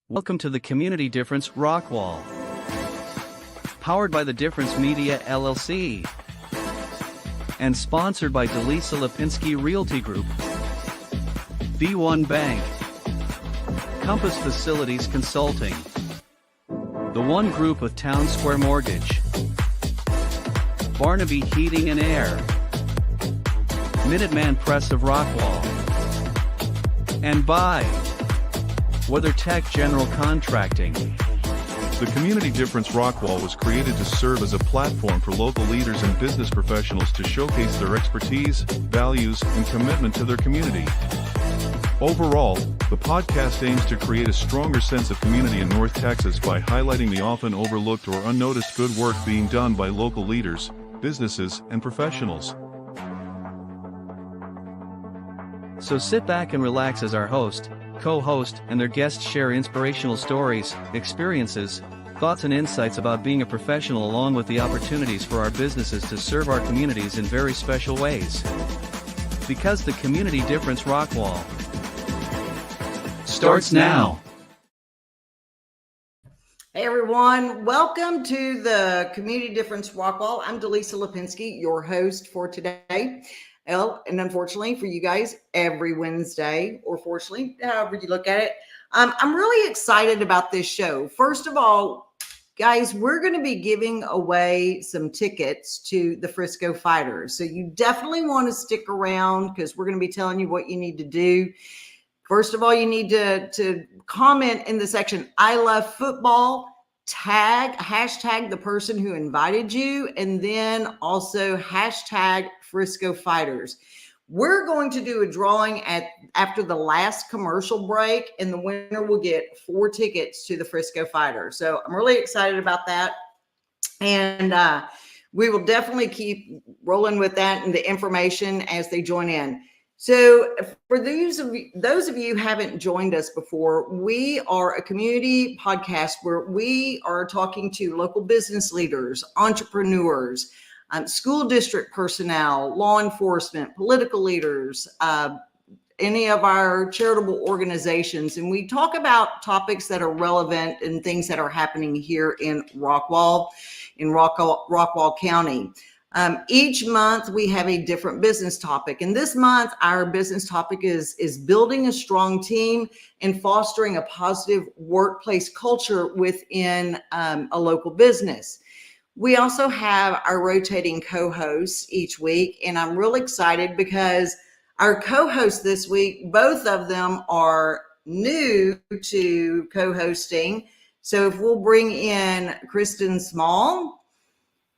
Welcome to the Community Difference Rockwall. Powered by the Difference Media LLC. And sponsored by Delisa Lapinsky Realty Group. B1 Bank. Compass Facilities Consulting. The One Group with Town Square Mortgage. Barnaby Heating and Air. Minuteman Press of Rockwall. And by WeatherTech General Contracting. The Community Difference Rockwall was created to serve as a platform for local leaders and business professionals to showcase their expertise, values, and commitment to their community. Overall, the podcast aims to create a stronger sense of community in North Texas by highlighting the often overlooked or unnoticed good work being done by local leaders, businesses, and professionals. So sit back and relax as our host, co-host, and their guests share inspirational stories, experiences, thoughts and insights about being a professional, along with the opportunities for our businesses to serve our communities in very special ways. Because the Community Difference Rockwall starts now. Hey everyone, welcome to the Community Difference Rockwall. I'm Delisa Lapinsky, your host for today. And unfortunately for you guys, every Wednesday, or fortunately, however you look at it, I'm really excited about this show. First of all, guys, we're going to be giving away some tickets to the Frisco Fighters. So you definitely want to stick around because we're going to be telling you what you need to do. First of all, you need to comment in the section, I love football, hashtag the person who invited you, and then also hashtag Frisco Fighters. We're going to do a drawing after the last commercial break, and the winner will get 4 tickets to the Frisco Fighters. So I'm really excited about that. And we will definitely keep rolling with that and the information as they join in. So for those of you who haven't joined us before, we are a community podcast where we are talking to local business leaders, entrepreneurs, school district personnel, law enforcement, political leaders, any of our charitable organizations. And we talk about topics that are relevant and things that are happening here in Rockwall County. Each month we have a different business topic. And this month, our business topic is building a strong team and fostering a positive workplace culture within a local business. We also have our rotating co-hosts each week, and I'm really excited because our co-hosts this week, both of them are new to co-hosting. So if we'll bring in Kristen Small.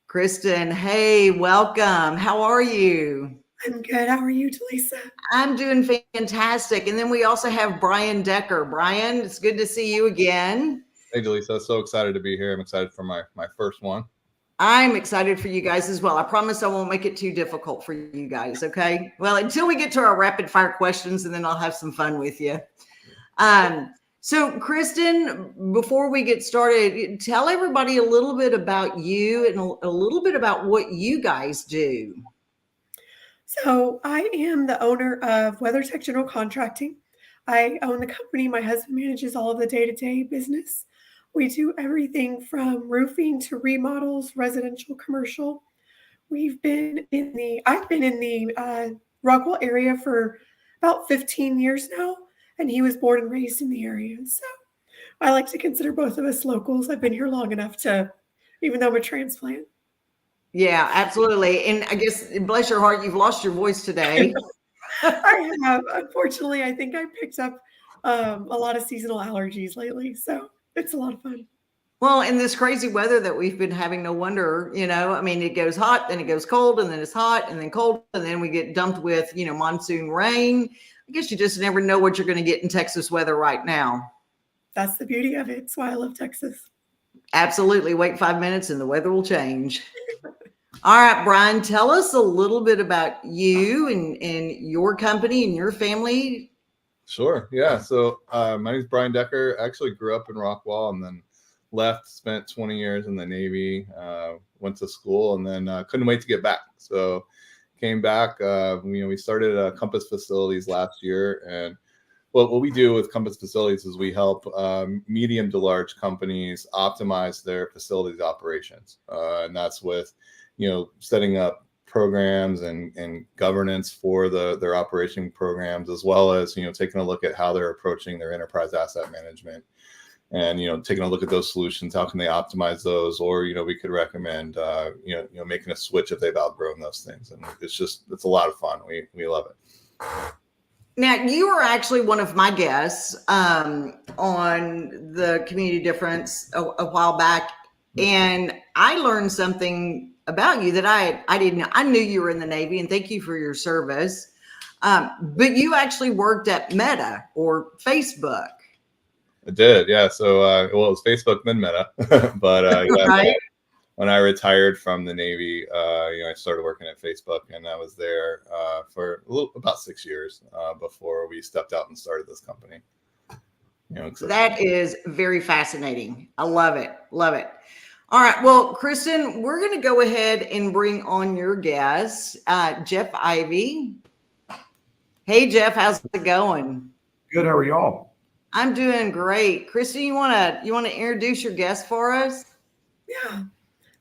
Kristen, hey, welcome. How are you? I'm good. How are you, Delisa? I'm doing fantastic. And then we also have Bryan Decker. Bryan, it's good to see you again. Hey, Delisa. So excited to be here. I'm excited for my first one. I'm excited for you guys as well. I promise I won't make it too difficult for you guys, okay? Well, until we get to our rapid fire questions, and then I'll have some fun with you. So, Kristen, before we get started, tell everybody a little bit about you and a little bit about what you guys do. So, I am the owner of WeatherTech General Contracting. I own the company. My husband manages all of the day-to-day business. We do everything from roofing to remodels, residential, commercial. I've been in the Rockwall area for about 15 years now, and he was born and raised in the area. So I like to consider both of us locals. I've been here long enough to, even though I'm a transplant. Yeah, absolutely. And I guess, bless your heart, you've lost your voice today. I have. Unfortunately, I think I picked up a lot of seasonal allergies lately. So it's a lot of fun. Well, in this crazy weather that we've been having, no wonder, I mean, it goes hot, then it goes cold, and then it's hot, and then cold, and then we get dumped with, monsoon rain. I guess you just never know what you're going to get in Texas weather right now. That's the beauty of it. That's why I love Texas. Absolutely. Wait 5 minutes and the weather will change. All right, Bryan, tell us a little bit about you and your company and your family. Sure. Yeah. So my name is Bryan Decker. I actually grew up in Rockwall and then left, spent 20 years in the Navy, went to school, and then couldn't wait to get back. So came back. We started Compass Facilities last year, and what we do with Compass Facilities is we help medium to large companies optimize their facilities operations. And that's with, setting up programs and governance for their operation programs, as well as, taking a look at how they're approaching their enterprise asset management. And, taking a look at those solutions, how can they optimize those? Or, we could recommend, making a switch if they've outgrown those things. And it's a lot of fun. We love it. Now, you were actually one of my guests on the Community Difference a while back, and I learned something about you that I didn't know. I knew you were in the Navy, and thank you for your service. But you actually worked at Meta or Facebook. I did, yeah. So, it was Facebook, then Meta, but yeah. Right. When I retired from the Navy, I started working at Facebook, and I was there for about 6 years before we stepped out and started this company. That is very fascinating. I love it. Love it. All right. Well, Kristen, we're going to go ahead and bring on your guest, Jeff Ivy. Hey, Jeff, how's it going? Good. How are y'all? I'm doing great. Kristen, you want to introduce your guest for us? Yeah.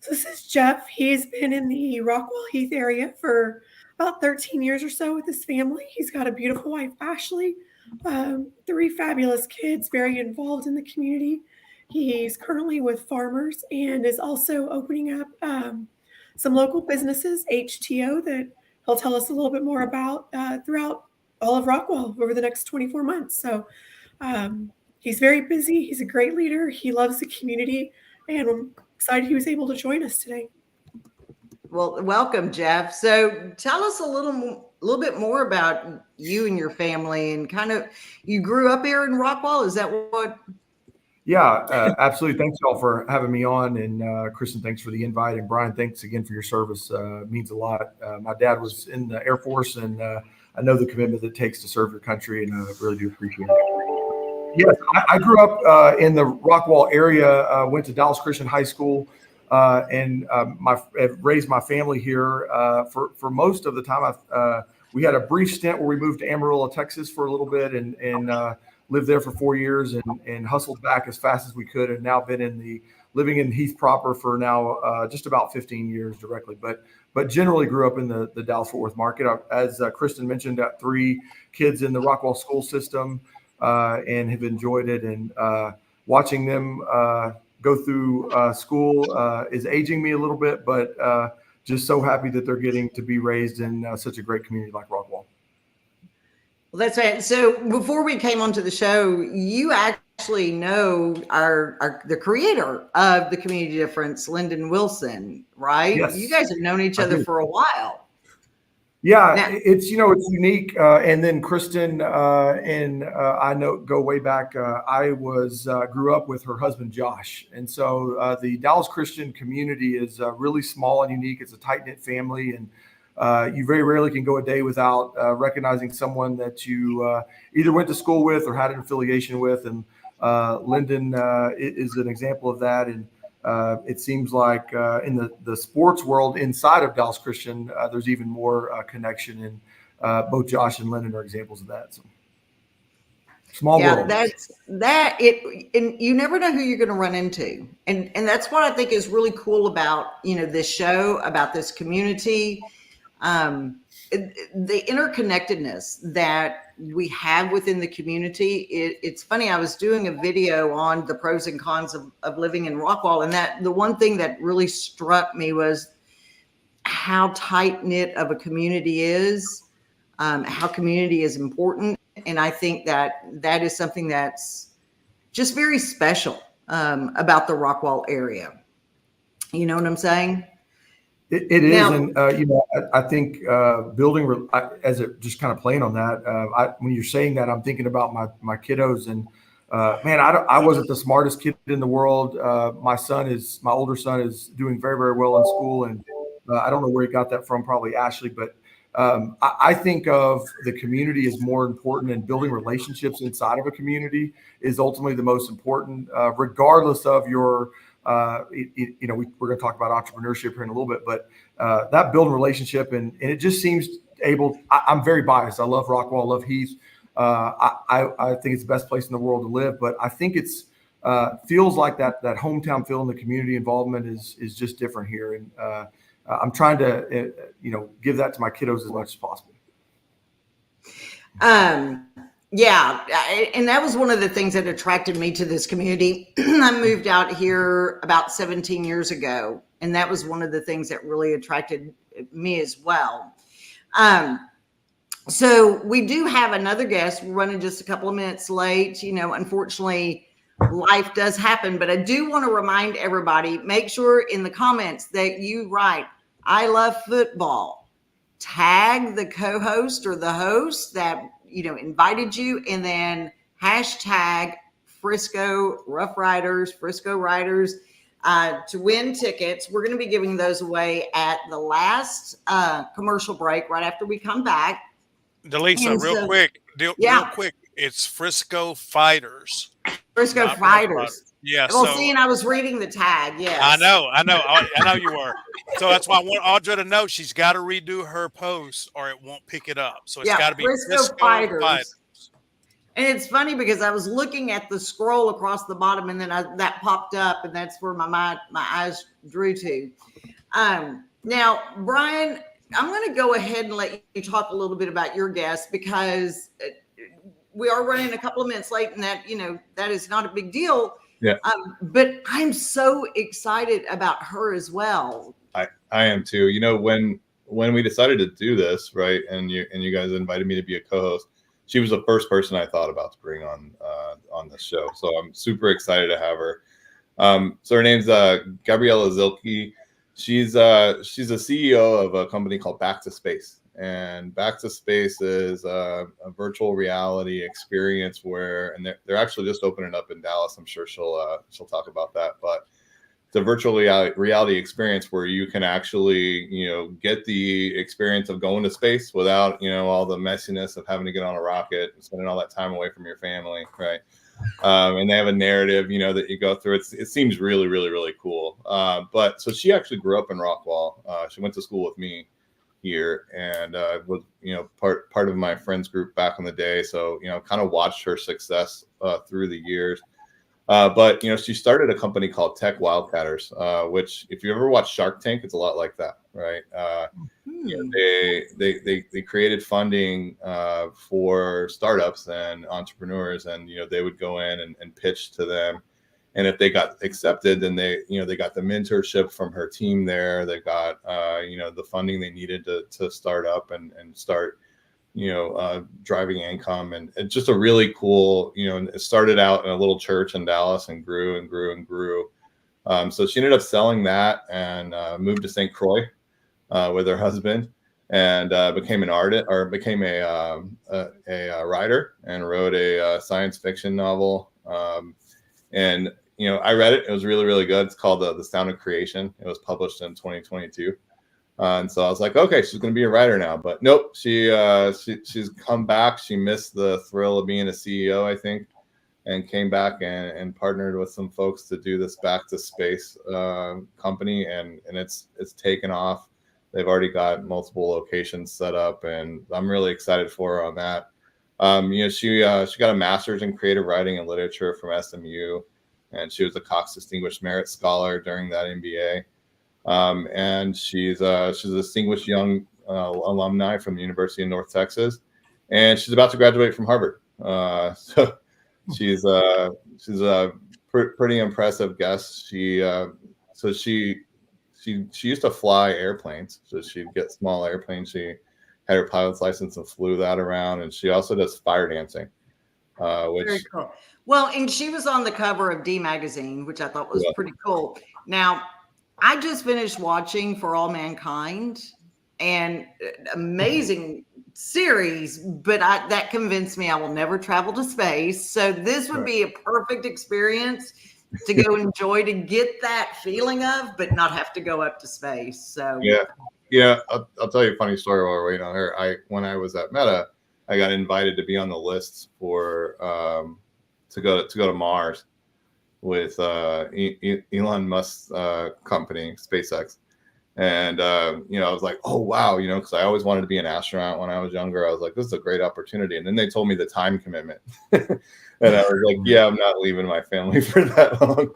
So this is Jeff. He's been in the Rockwall Heath area for about 13 years or so with his family. He's got a beautiful wife, Ashley, 3 fabulous kids, very involved in the community. He's currently with farmers and is also opening up some local businesses, HTO, that he'll tell us a little bit more about throughout all of Rockwall over the next 24 months. So he's very busy. He's a great leader. He loves the community, and I'm excited he was able to join us today. Well, welcome, Jeff. So tell us a little bit more about you and your family, and kind of, you grew up here in Rockwall. Is that what? Yeah, absolutely. Thanks y'all for having me on. And Kristen, thanks for the invite. And Bryan, thanks again for your service. It means a lot. My dad was in the Air Force, and I know the commitment that it takes to serve your country, and I really do appreciate it. Yes, I grew up in the Rockwall area, went to Dallas Christian High School, and raised my family here for most of the time. We had a brief stint where we moved to Amarillo, Texas for a little bit, and lived there for 4 years and hustled back as fast as we could, and now been living in Heath proper for now just about 15 years directly. But generally grew up in the Dallas-Fort Worth market. As Kristen mentioned, got 3 kids in the Rockwall school system, and have enjoyed it. And watching them go through school is aging me a little bit, but just so happy that they're getting to be raised in such a great community like Rockwall. Well, that's right. So before we came onto the show, you actually know the creator of the Community Difference, Lyndon Wilson, right? Yes. You guys have known each other for a while. Yeah, Now, it's unique. And then Kristen and I go way back. I grew up with her husband Josh, and so the Dallas Christian community is really small and unique. It's a tight knit family, and you very rarely can go a day without recognizing someone that you either went to school with or had an affiliation with. And Lyndon is an example of that. And it seems like in the sports world inside of Dallas Christian, there's even more connection. And both Josh and Lyndon are examples of that. So small world. And you never know who you're going to run into. And that's what I think is really cool about, this show, about this community. The interconnectedness that we have within the community. It's funny. I was doing a video on the pros and cons of living in Rockwall, and that the one thing that really struck me was how tight knit of a community is, how community is important. And I think that is something that's just very special about the Rockwall area. You know what I'm saying? It is, now, and I think building as it just kind of playing on that. When you're saying that, I'm thinking about my kiddos, and man, I wasn't the smartest kid in the world. My older son is doing very, very well in school, and I don't know where he got that from, probably Ashley, but I think of the community as more important, and building relationships inside of a community is ultimately the most important, regardless of your. We're going to talk about entrepreneurship here in a little bit, but that building relationship, and it just seems able. I'm very biased. I love Rockwall, I love Heath, I think it's the best place in the world to live. But I think it's feels like that hometown feel and the community involvement is just different here. And I'm trying to give that to my kiddos as much as possible. Yeah, and that was one of the things that attracted me to this community. I moved out here about 17 years ago, and that was one of the things that really attracted me as well. So we do have another guest. We're running just a couple of minutes late. Unfortunately, life does happen, but I do want to remind everybody, make sure in the comments that you write, "I love football." Tag the co-host or the host that invited you, and then hashtag Frisco Rough Riders, Frisco Riders, to win tickets. We're going to be giving those away at the last commercial break, right after we come back. Delisa, real quick, it's Frisco Fighters. Frisco Fighters. Yeah. Well, and I was reading the tag. Yes. I know you were. So that's why I want Audra to know she's got to redo her post or it won't pick it up. So it's got to be Frisco Fighters. And it's funny because I was looking at the scroll across the bottom, and then that popped up, and that's where my eyes drew to. Now, Bryan, I'm going to go ahead and let you talk a little bit about your guest, because we are running a couple of minutes late, and that that is not a big deal. Yeah. But I'm so excited about her as well. I am too. When we decided to do this, right, and you guys invited me to be a co-host, she was the first person I thought about to bring on this show. So I'm super excited to have her. So her name's Gabriella Zielke. She's a CEO of a company called Back to Space. And Back to Space is a virtual reality experience and they're actually just opening up in Dallas. I'm sure she'll talk about that. But it's a virtual reality experience where you can actually, get the experience of going to space without, all the messiness of having to get on a rocket and spending all that time away from your family, right? And they have a narrative, that you go through. It seems really, really, really cool. But so she actually grew up in Rockwall. She went to school with me here and was part of my friends group back in the day, so kind of watched her success through the years, but she started a company called Tech Wildcatters, which if you ever watch Shark Tank, it's a lot like that, right? They created funding for startups and entrepreneurs, and they would go in and pitch to them. And if they got accepted, then they got the mentorship from her team there. They got, the funding they needed to start up and start, driving income. And it's just a really cool, it started out in a little church in Dallas and grew and grew and grew. So she ended up selling that and moved to St. Croix with her husband, and became an artist, or became a writer, and wrote a science fiction novel. And I read it. It was really, really good. It's called The Sound of Creation. It was published in 2022. And so I was like, okay, she's going to be a writer now. But nope, she's come back. She missed the thrill of being a CEO, I think, and came back and partnered with some folks to do this Back to Space company. And it's taken off. They've already got multiple locations set up, and I'm really excited for her on that. She got a master's in creative writing and literature from SMU, and she was a Cox Distinguished Merit Scholar during that MBA. And she's a distinguished young alumni from the University of North Texas, and she's about to graduate from Harvard. So she's a pretty impressive guest. She used to fly airplanes, so she'd get small airplanes. She had her pilot's license and flew that around. And she also does fire dancing, which very cool. Well, and she was on the cover of D magazine, which I thought was pretty cool. Now, I just finished watching For All Mankind, and amazing series, but that convinced me I will never travel to space. So this would be a perfect experience to go enjoy, to get that feeling of, but not have to go up to space. So yeah, I'll tell you a funny story while we're waiting on her. When I was at Meta, I got invited to be on the list for to go to Mars with Elon Musk's company, SpaceX. And, I was like, oh, wow, because I always wanted to be an astronaut when I was younger. I was like, this is a great opportunity. And then they told me the time commitment. And I was like, yeah, I'm not leaving my family for that long.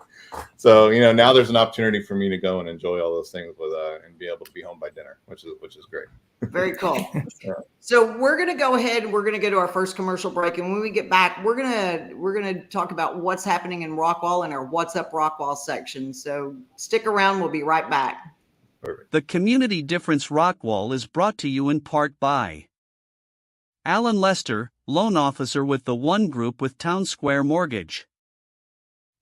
So, now there's an opportunity for me to go and enjoy all those things and be able to be home by dinner, which is great. Very cool. Yeah. So we're going to go ahead. We're going to go to our first commercial break. And when we get back, we're going to talk about what's happening in Rockwall in our What's Up Rockwall section. So stick around. We'll be right back. Perfect. The Community Difference Rockwall is brought to you in part by Alan Lester, loan officer with the One Group with Town Square Mortgage.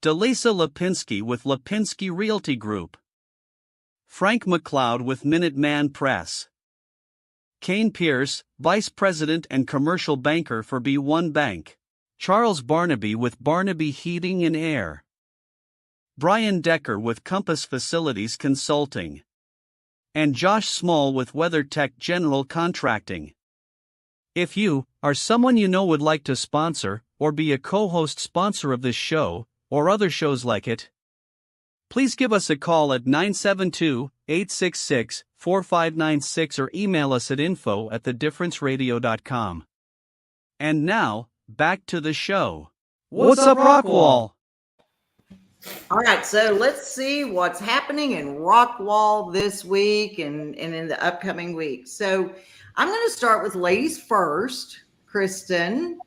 Delisa Lapinsky with Lapinsky Realty Group. Frank McLeod with Minuteman Press. Kane Pierce, Vice President and Commercial Banker for B1 Bank. Charles Barnaby with Barnaby Heating and Air. Bryan Decker with Compass Facilities Consulting. And Josh Small with WeatherTech General Contracting. If you, or someone you know would like to sponsor, or be a co-host sponsor of this show, or other shows like it, please give us a call at 972-866-4596 or email us at info@thedifferenceradio.com. And now, back to the show. What's up, Rockwall? All right, so let's see what's happening in Rockwall this week and in the upcoming week. So I'm going to start with ladies first. Kristen,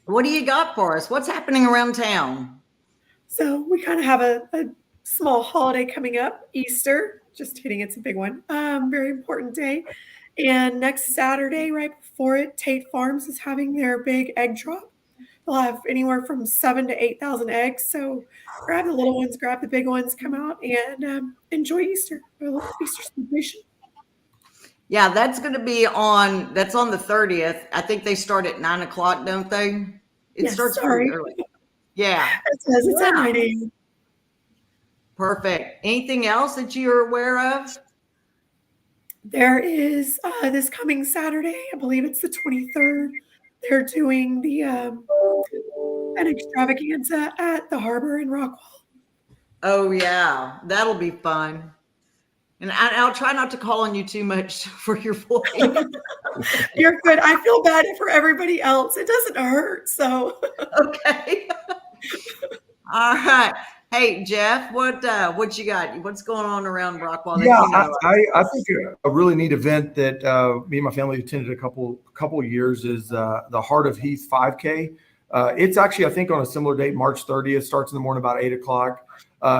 what do you got for us? What's happening around town? So we kind of have a small holiday coming up, Easter. Just kidding, it's a big one. Very important day. And next Saturday, right before it, Tate Farms is having their big egg drop. They'll have anywhere from 7,000 to 8,000 eggs. So grab the little ones, grab the big ones, come out and enjoy Easter, a little Easter celebration. Yeah, that's going to be on the 30th. I think they start at 9 o'clock, don't they? It starts pretty early. Yeah. It says it's at 9 a.m. Perfect. Anything else that you're aware of? There is this coming Saturday, I believe it's the 23rd. They're doing an extravaganza at the harbor in Rockwall. Oh yeah, that'll be fun. And I'll try not to call on you too much for your voice. You're good. I feel bad for everybody else. It doesn't hurt. So okay. All right. Hey Jeff, what you got? What's going on around Rockwall? Yeah, I think a really neat event that me and my family attended a couple of years is the Heart of Heath 5K. It's actually, I think, on a similar date, March 30th. Starts in the morning about 8 o'clock.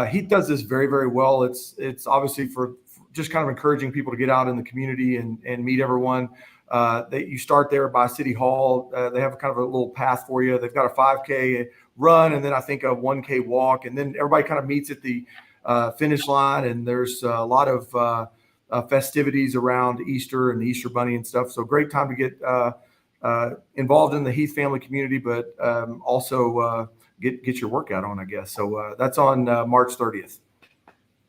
Heath does this very, very well. It's obviously for just kind of encouraging people to get out in the community and meet everyone. You start there by City Hall. They have kind of a little path for you. They've got a 5K run and then I think a 1K walk, and then everybody kind of meets at the finish line. And there's a lot of festivities around Easter and the Easter Bunny and stuff. So great time to get involved in the Heath family community, but also get your workout on, I guess. So that's on March 30th.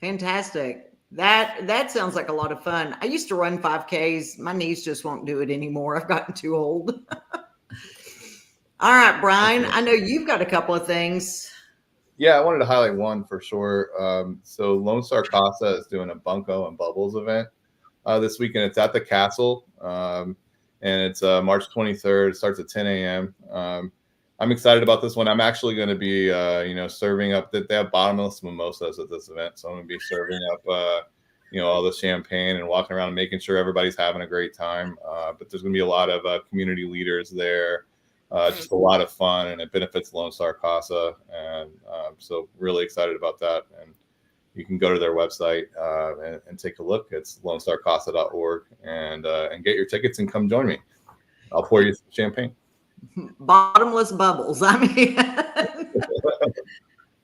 Fantastic. That sounds like a lot of fun. I used to run 5Ks. My knees just won't do it anymore. I've gotten too old. All right, Bryan, I know you've got a couple of things. Yeah, I wanted to highlight one for sure. So Lone Star Casa is doing a Bunko and Bubbles event this weekend. It's at the Castle, and it's March 23rd. It starts at 10 a.m. I'm excited about this one. I'm actually going to be, serving up that they have bottomless mimosas at this event. So I'm going to be serving up, all the champagne and walking around and making sure everybody's having a great time. But there's going to be a lot of community leaders there. Just a lot of fun, and it benefits Lone Star Casa. And so really excited about that. And you can go to their website and take a look. It's lonestarcasa.org and get your tickets and come join me. I'll pour you some champagne. Bottomless bubbles. I mean,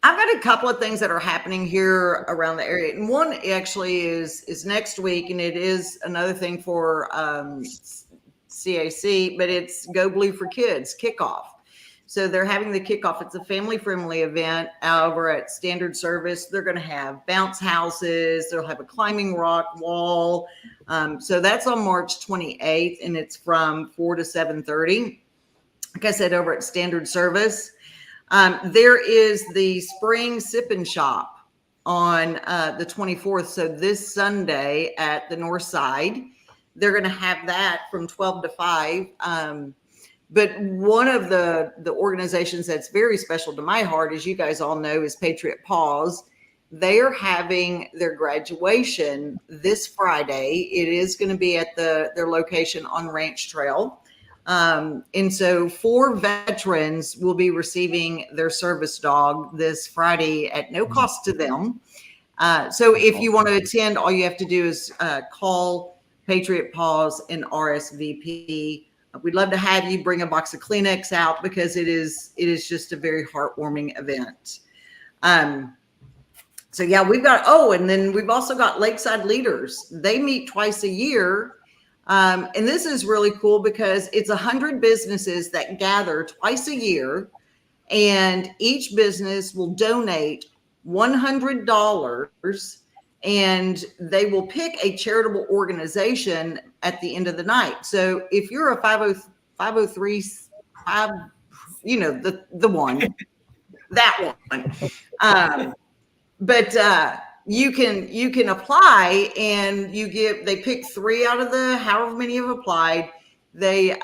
I've got a couple of things that are happening here around the area. And one actually is next week, and it is another thing for CAC, but it's Go Blue for Kids kickoff. So they're having the kickoff. It's a family-friendly event over at Standard Service. They're going to have bounce houses. They'll have a climbing rock wall. So that's on March 28th, and it's from 4 to 7:30. Like I said, over at Standard Service. There is the Spring Sip and Shop on the 24th. So this Sunday at the North Side, they're going to have that from 12 to 5. But one of the organizations that's very special to my heart, as you guys all know, is Patriot Paws. They are having their graduation this Friday. It is going to be at their location on Ranch Trail. And so 4 veterans will be receiving their service dog this Friday at no cost to them. So if you want to attend, all you have to do is call Patriot Paws and RSVP. We'd love to have you bring a box of Kleenex out because it is just a very heartwarming event. So yeah, we've got, and then we've also got Lakeside Leaders. They meet twice a year. And this is really cool because it's 100 businesses that gather twice a year, and each business will donate $100, and they will pick a charitable organization at the end of the night. So if you're a 503, the one, that one, but you can apply, and they pick 3 out of the however many have applied. They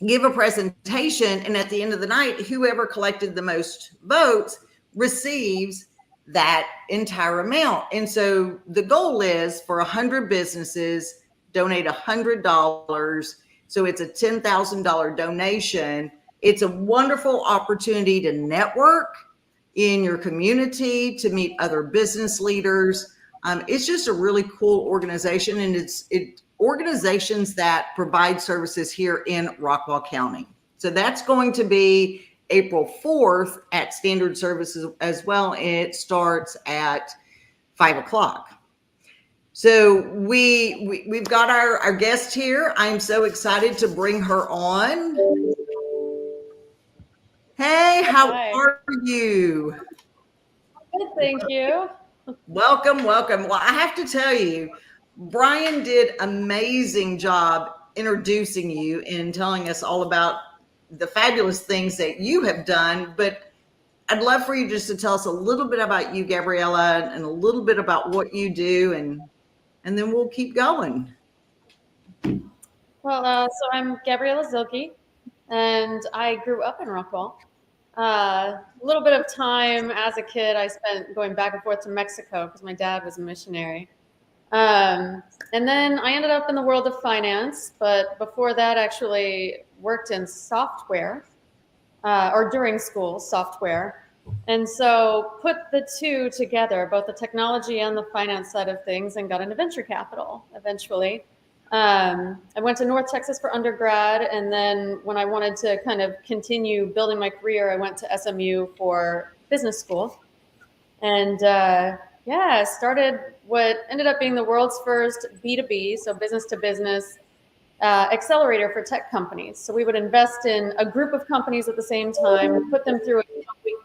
give a presentation, and at the end of the night, whoever collected the most votes receives that entire amount. And so the goal is for 100 businesses, donate $100. So it's a $10,000 donation. It's a wonderful opportunity to network in your community, to meet other business leaders. It's just a really cool organization, and it's organizations that provide services here in Rockwall County. So that's going to be April 4th at Standard Services as well. And it starts at 5 o'clock. So we've got our guest here. I'm so excited to bring her on. Hey, how are you? Good, thank you. Welcome. Well, I have to tell you, Bryan did an amazing job introducing you and telling us all about the fabulous things that you have done. But I'd love for you just to tell us a little bit about you, Gabriella, and a little bit about what you do, and then we'll keep going. Well, so I'm Gabriella Zielke, and I grew up in Rockwall. A little bit of time as a kid I spent going back and forth to Mexico because my dad was a missionary. And then I ended up in the world of finance, but before that actually worked in software, or during school, software. And so put the two together, both the technology and the finance side of things, and got into venture capital eventually. I went to North Texas for undergrad, and then when I wanted to kind of continue building my career, I went to SMU for business school. And started what ended up being the world's first B2B, so business to business, accelerator for tech companies. So we would invest in a group of companies at the same time, put them through a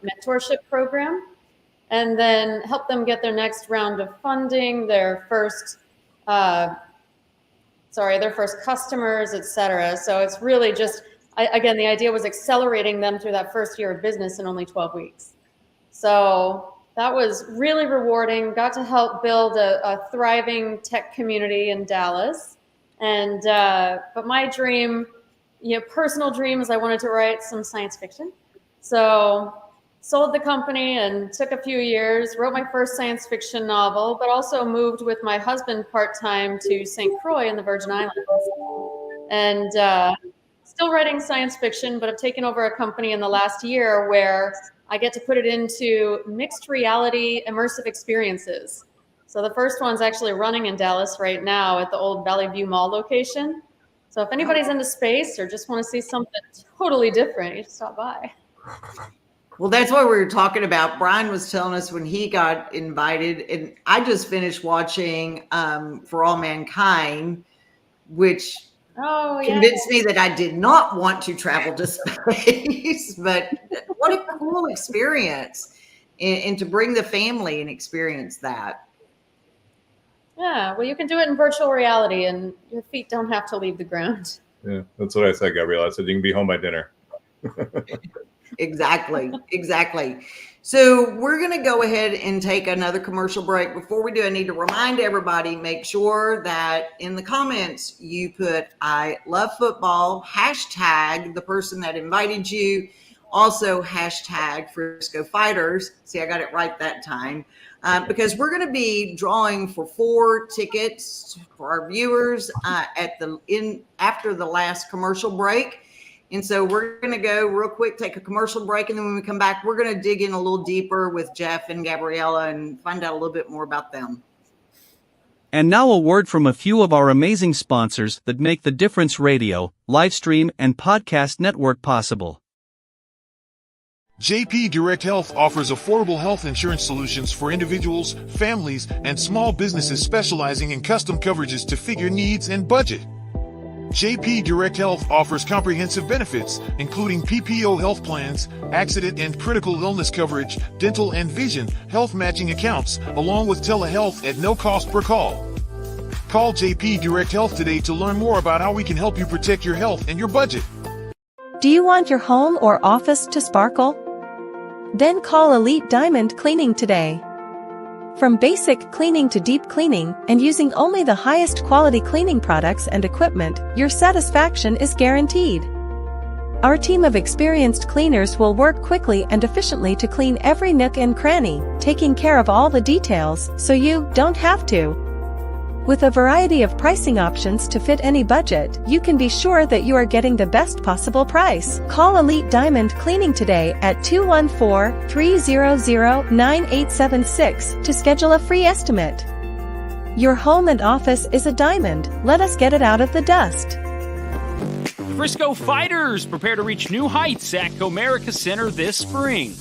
mentorship program, and then help them get their next round of funding, their first customers, et cetera. So it's really just, again, the idea was accelerating them through that first year of business in only 12 weeks. So that was really rewarding. Got to help build a thriving tech community in Dallas. And, but my dream, personal dream, is I wanted to write some science fiction. So sold the company and took a few years, wrote my first science fiction novel, but also moved with my husband part-time to St. Croix in the Virgin Islands. And still writing science fiction, but I've taken over a company in the last year where I get to put it into mixed reality immersive experiences. So the first one's actually running in Dallas right now at the old Valley View Mall location. So if anybody's into space or just want to see something totally different, you just stop by. Well, that's what we were talking about. Bryan was telling us when he got invited, and I just finished watching For All Mankind, which convinced me that I did not want to travel to space. But what a cool experience, and to bring the family and experience that. Yeah, well, you can do it in virtual reality, and your feet don't have to leave the ground. Yeah, that's what I said, Gabriella. I said you can be home by dinner. Exactly. So we're going to go ahead and take another commercial break. Before we do, I need to remind everybody, make sure that in the comments you put I love football, hashtag the person that invited you, also hashtag Frisco Fighters. See, I got it right that time. Because we're going to be drawing for 4 tickets for our viewers after the last commercial break. And so we're going to go real quick, take a commercial break. And then when we come back, we're going to dig in a little deeper with Jeff and Gabriella and find out a little bit more about them. And now a word from a few of our amazing sponsors that make the Difference Radio, live stream, and podcast network possible. JP Direct Health offers affordable health insurance solutions for individuals, families, and small businesses specializing in custom coverages to fit your needs and budget. JP Direct Health offers comprehensive benefits, including PPO health plans, accident and critical illness coverage, dental and vision, health matching accounts, along with telehealth at no cost per call. Call JP Direct Health today to learn more about how we can help you protect your health and your budget. Do you want your home or office to sparkle? Then call Elite Diamond Cleaning today. From basic cleaning to deep cleaning, and using only the highest quality cleaning products and equipment, your satisfaction is guaranteed. Our team of experienced cleaners will work quickly and efficiently to clean every nook and cranny, taking care of all the details so you don't have to. With a variety of pricing options to fit any budget, you can be sure that you are getting the best possible price. Call Elite Diamond Cleaning today at 214-300-9876 to schedule a free estimate. Your home and office is a diamond. Let us get it out of the dust. Frisco Fighters prepare to reach new heights at Comerica Center this spring.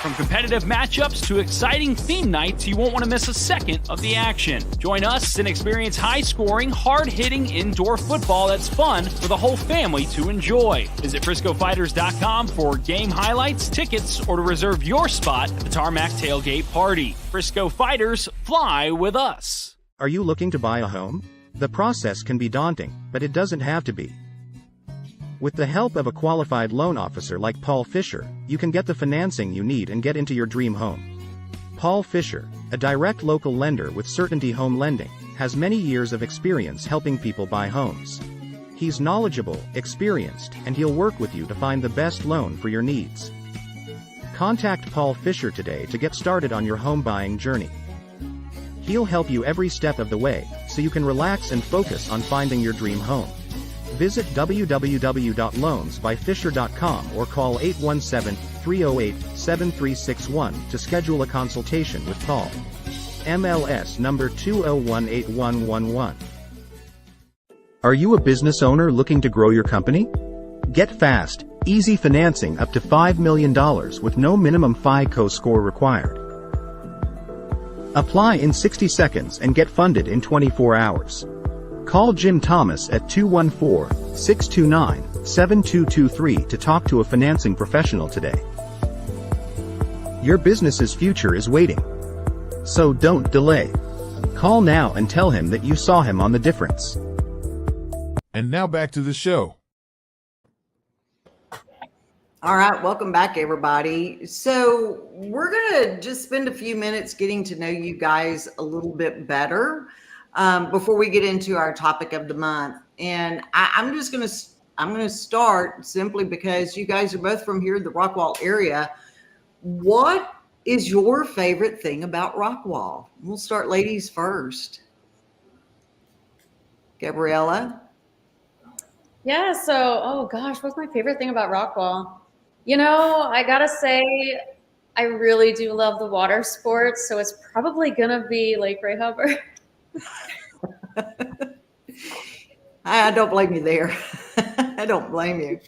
From competitive matchups to exciting theme nights, you won't want to miss a second of the action. Join us and experience high-scoring, hard-hitting indoor football that's fun for the whole family to enjoy. Visit FriscoFighters.com for game highlights, tickets, or to reserve your spot at the Tarmac Tailgate Party. Frisco Fighters, fly with us. Are you looking to buy a home? The process can be daunting, but it doesn't have to be. With the help of a qualified loan officer like Paul Fisher, you can get the financing you need and get into your dream home. Paul Fisher, a direct local lender with Certainty Home Lending, has many years of experience helping people buy homes. He's knowledgeable, experienced, and he'll work with you to find the best loan for your needs. Contact Paul Fisher today to get started on your home buying journey. He'll help you every step of the way, so you can relax and focus on finding your dream home. Visit www.loansbyfisher.com or call 817-308-7361 to schedule a consultation with Paul. MLS number 2018111. Are you a business owner looking to grow your company? Get fast, easy financing up to $5 million with no minimum FICO score required. Apply in 60 seconds and get funded in 24 hours. Call Jim Thomas at 214-629-7223 to talk to a financing professional today. Your business's future is waiting. So don't delay. Call now and tell him that you saw him on The Difference. And now back to the show. All right, welcome back, everybody. So we're going to just spend a few minutes getting to know you guys a little bit better. Before we get into our topic of the month. And I'm going to start simply because you guys are both from here in the Rockwall area. What is your favorite thing about Rockwall? We'll start ladies first. Gabriella? Yeah, so, oh gosh, what's my favorite thing about Rockwall? You know, I gotta say, I really do love the water sports, so it's probably gonna be Lake Ray Hubbard. I don't blame you there. I don't blame you.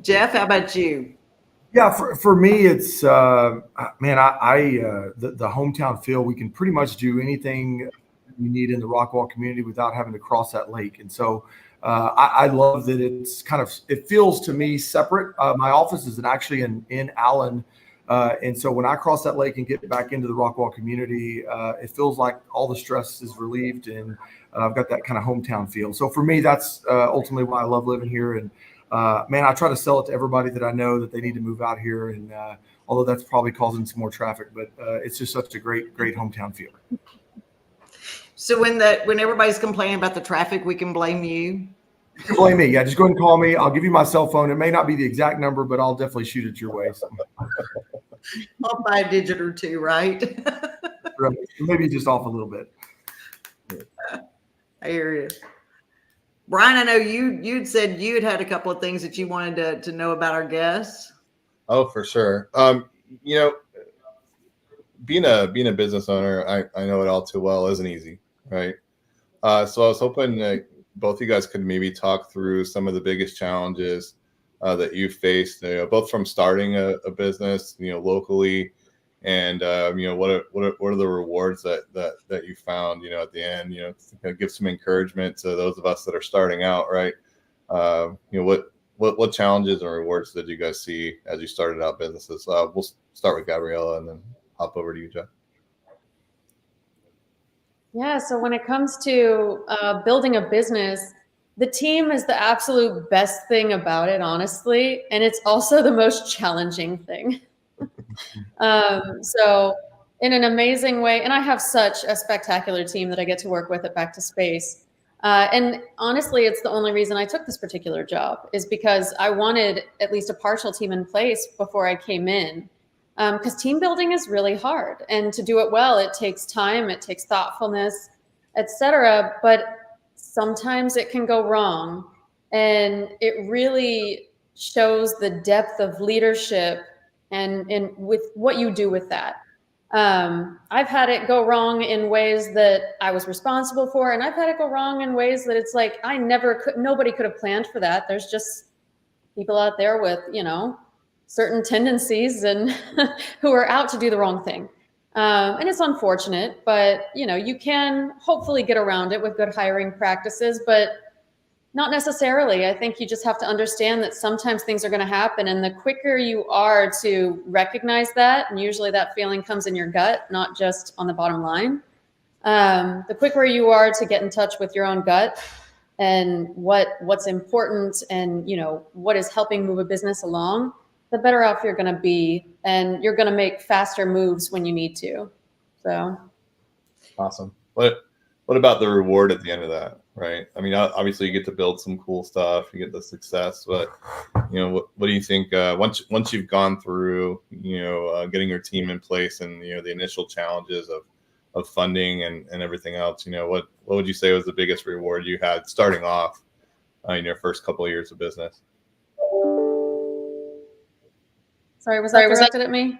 Jeff, how about you? Yeah, for me, it's the hometown feel. We can pretty much do anything we need in the Rockwall community without having to cross that lake. And so I love that it feels to me separate. My office is actually in Allen, And so when I cross that lake and get back into the Rockwall community, it feels like all the stress is relieved, and I've got that kind of hometown feel. So for me, that's ultimately why I love living here. And man, I try to sell it to everybody that I know that they need to move out here. And although that's probably causing some more traffic, but it's just such a great hometown feel. So when everybody's complaining about the traffic, we can blame you. You can blame me. Yeah, just go ahead and call me. I'll give you my cell phone. It may not be the exact number, but I'll definitely shoot it your way. So. Off by a digit or two, right? Right. Maybe just off a little bit. I hear you. Bryan, I know you'd said you'd had a couple of things that you wanted to know about our guests. Oh, for sure. Being a business owner, I know it all too well isn't easy, right? So I was hoping that both of you guys could maybe talk through some of the biggest challenges that you faced, both from starting a business, locally, and what are the rewards that you found, at the end, to kind of give some encouragement to those of us that are starting out, right? What challenges and rewards did you guys see as you started out businesses? We'll start with Gabriella and then hop over to you, Jeff. Yeah, so when it comes to building a business, the team is the absolute best thing about it, honestly, and it's also the most challenging thing. So in an amazing way, and I have such a spectacular team that I get to work with at Back to Space. And honestly, it's the only reason I took this particular job, is because I wanted at least a partial team in place before I came in. Because team building is really hard, and to do it well, it takes time, it takes thoughtfulness, etc. But sometimes it can go wrong, and it really shows the depth of leadership and with what you do with that. I've had it go wrong in ways that I was responsible for, and I've had it go wrong in ways that it's like nobody could have planned for that. There's just people out there with, certain tendencies and who are out to do the wrong thing. And it's unfortunate, but you can hopefully get around it with good hiring practices, but not necessarily. I think you just have to understand that sometimes things are going to happen, and the quicker you are to recognize that, and usually that feeling comes in your gut, not just on the bottom line, the quicker you are to get in touch with your own gut and what's important and what is helping move a business along, the better off you're going to be, and you're going to make faster moves when you need to. So awesome. What about the reward at the end of that, right? I mean, obviously you get to build some cool stuff, you get the success, but what do you think once you've gone through getting your team in place and the initial challenges of funding and everything else, what would you say was the biggest reward you had starting off in your first couple of years of business? Sorry, was that directed at me?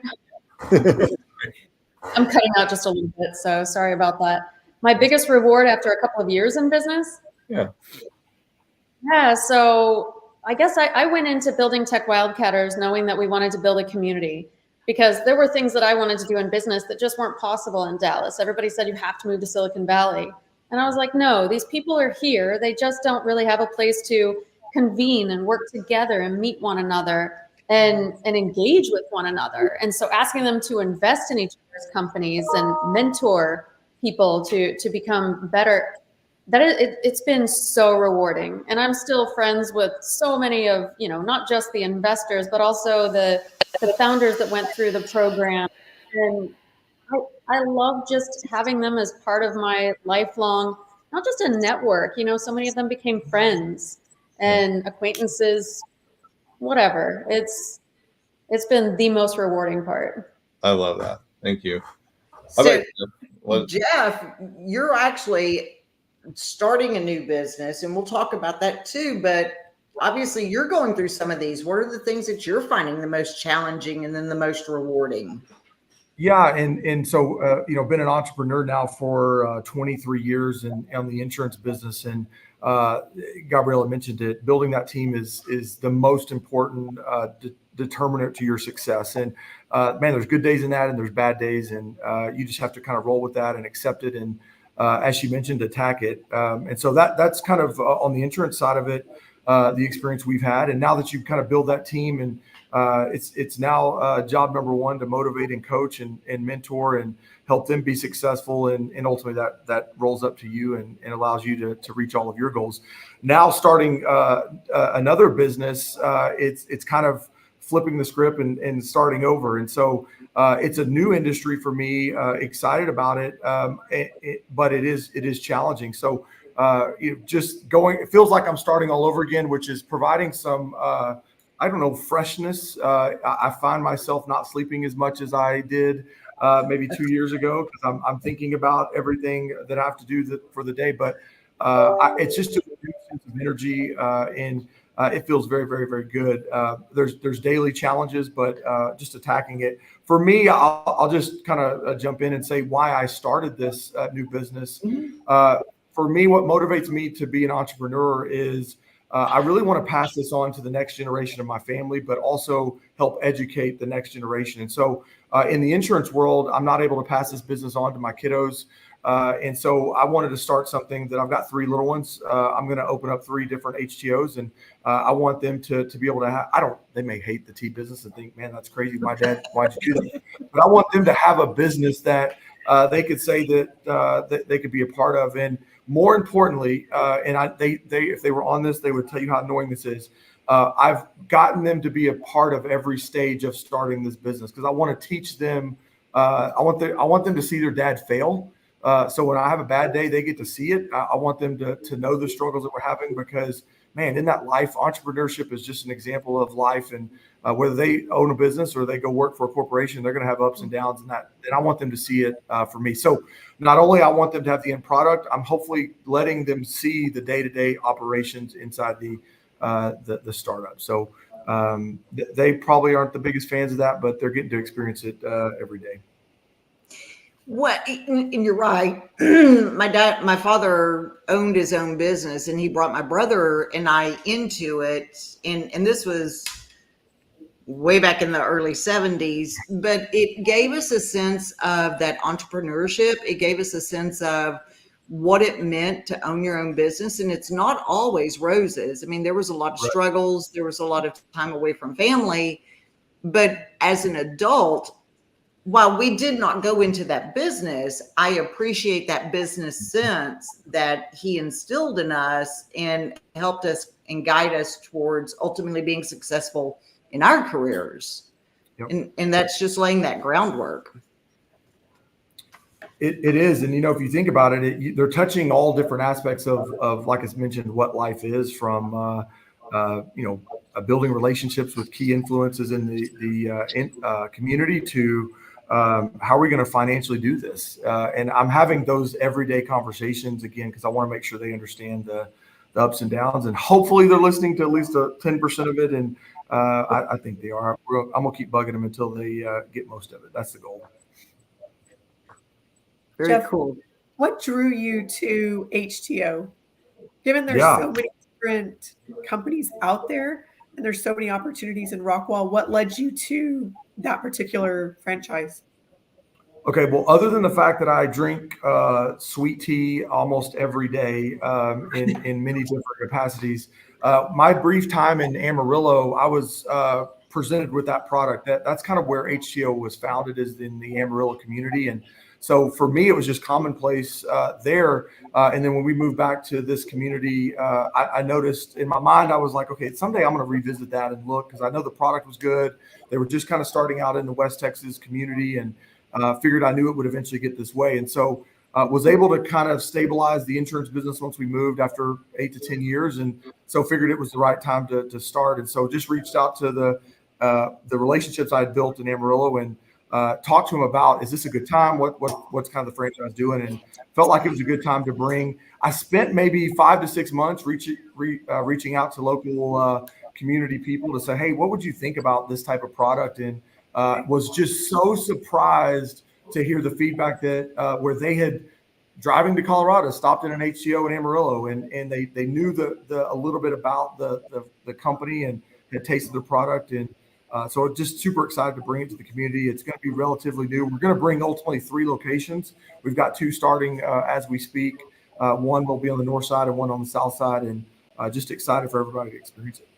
I'm cutting out just a little bit, so sorry about that. My biggest reward after a couple of years in business? Yeah, so I guess I went into building Tech Wildcatters knowing that we wanted to build a community, because there were things that I wanted to do in business that just weren't possible in Dallas. Everybody said you have to move to Silicon Valley. And I was like, no, these people are here. They just don't really have a place to convene and work together and meet one another and engage with one another. And so asking them to invest in each other's companies and mentor people to become better, it's been so rewarding. And I'm still friends with so many of, not just the investors, but also the founders that went through the program. And I love just having them as part of my lifelong, not just a network, so many of them became friends and acquaintances, whatever. It's been the most rewarding part. I love that. Thank you. So, Jeff, you're actually starting a new business, and we'll talk about that too, but obviously you're going through some of these. What are the things that you're finding the most challenging and then the most rewarding? Yeah. And so, been an entrepreneur now for 23 years on the insurance business. And Gabriella mentioned it, building that team is the most important determinant to your success. And man, there's good days in that and there's bad days. And you just have to kind of roll with that and accept it. And as she mentioned, attack it. And so that's kind of on the insurance side of it. the experience we've had. And now that you've kind of built that team, and it's now job number one to motivate and coach and mentor and help them be successful. And ultimately that rolls up to you and allows you to reach all of your goals. Now starting another business, it's kind of flipping the script and starting over. And so it's a new industry for me, excited about it, but it is challenging. So it feels like I'm starting all over again, which is providing some, freshness. I find myself not sleeping as much as I did maybe 2 years ago, because I'm thinking about everything that I have to do for the day. But it's just a new sense of energy, and it feels very, very, very good. There's daily challenges, but just attacking it. For me, I'll just kind of jump in and say why I started this new business. For me, what motivates me to be an entrepreneur is I really want to pass this on to the next generation of my family, but also help educate the next generation. And so in the insurance world, I'm not able to pass this business on to my kiddos. And so I wanted to start something that I've got 3 little ones. I'm going to open up 3 different HTOs, and I want them to be able to have, they may hate the tea business and think, man, that's crazy. My dad, why'd you do that? But I want them to have a business that they could say that they could be a part of. And more importantly, if they were on this, they would tell you how annoying this is. I've gotten them to be a part of every stage of starting this business, because I want to teach them. I want them to see their dad fail. So when I have a bad day, they get to see it. I want them to know the struggles that we're having, because, man, in that life, entrepreneurship is just an example of life. And whether they own a business or they go work for a corporation, they're going to have ups and downs, and I want them to see it for me. So not only I want them to have the end product, I'm hopefully letting them see the day-to-day operations inside the startup. So they probably aren't the biggest fans of that, but they're getting to experience it every day. And you're right. My father owned his own business, and he brought my brother and I into it. And this was way back in the early 70s, but it gave us a sense of that entrepreneurship. It gave us a sense of what it meant to own your own business. And it's not always roses. I mean, there was a lot of struggles. There was a lot of time away from family. But as an adult, while we did not go into that business, I appreciate that business sense that he instilled in us and helped us and guide us towards ultimately being successful in our careers. Yep. And that's just laying that groundwork. It is. And, if you think about it, they're touching all different aspects of, like I mentioned, what life is, from, building relationships with key influences in the community to how are we going to financially do this? And I'm having those everyday conversations again, because I want to make sure they understand the ups and downs, and hopefully they're listening to at least 10% of it. And I think they are. I'm going to keep bugging them until they get most of it. That's the goal. Very Jeff, cool. What drew you to HTO? Given there's so many different companies out there and there's so many opportunities in Rockwall, what led you to that particular franchise? Okay, well, other than the fact that I drink sweet tea almost every day in many different capacities, my brief time in Amarillo, I was presented with that product. That's kind of where HTO was founded, is in the Amarillo community. And so for me, it was just commonplace there. And then when we moved back to this community, I noticed in my mind, I was like, okay, someday I'm going to revisit that and look, because I know the product was good. They were just kind of starting out in the West Texas community, and figured I knew it would eventually get this way. And so was able to kind of stabilize the insurance business once we moved after 8 to 10 years. And so figured it was the right time to start. And so just reached out to the relationships I had built in Amarillo and talked to them about, is this a good time? What's kind of the franchise doing? And felt like it was a good time to bring. I spent maybe 5 to 6 months reaching out to local community people to say, hey, what would you think about this type of product? And was just so surprised to hear the feedback that where they had, driving to Colorado, stopped in an HTO in Amarillo, and they knew a little bit about the company and had tasted the product. And so just super excited to bring it to the community. It's going to be relatively new. We're going to bring ultimately 3 locations. We've got 2 starting as we speak. One will be on the north side and one on the south side. And just excited for everybody to experience it.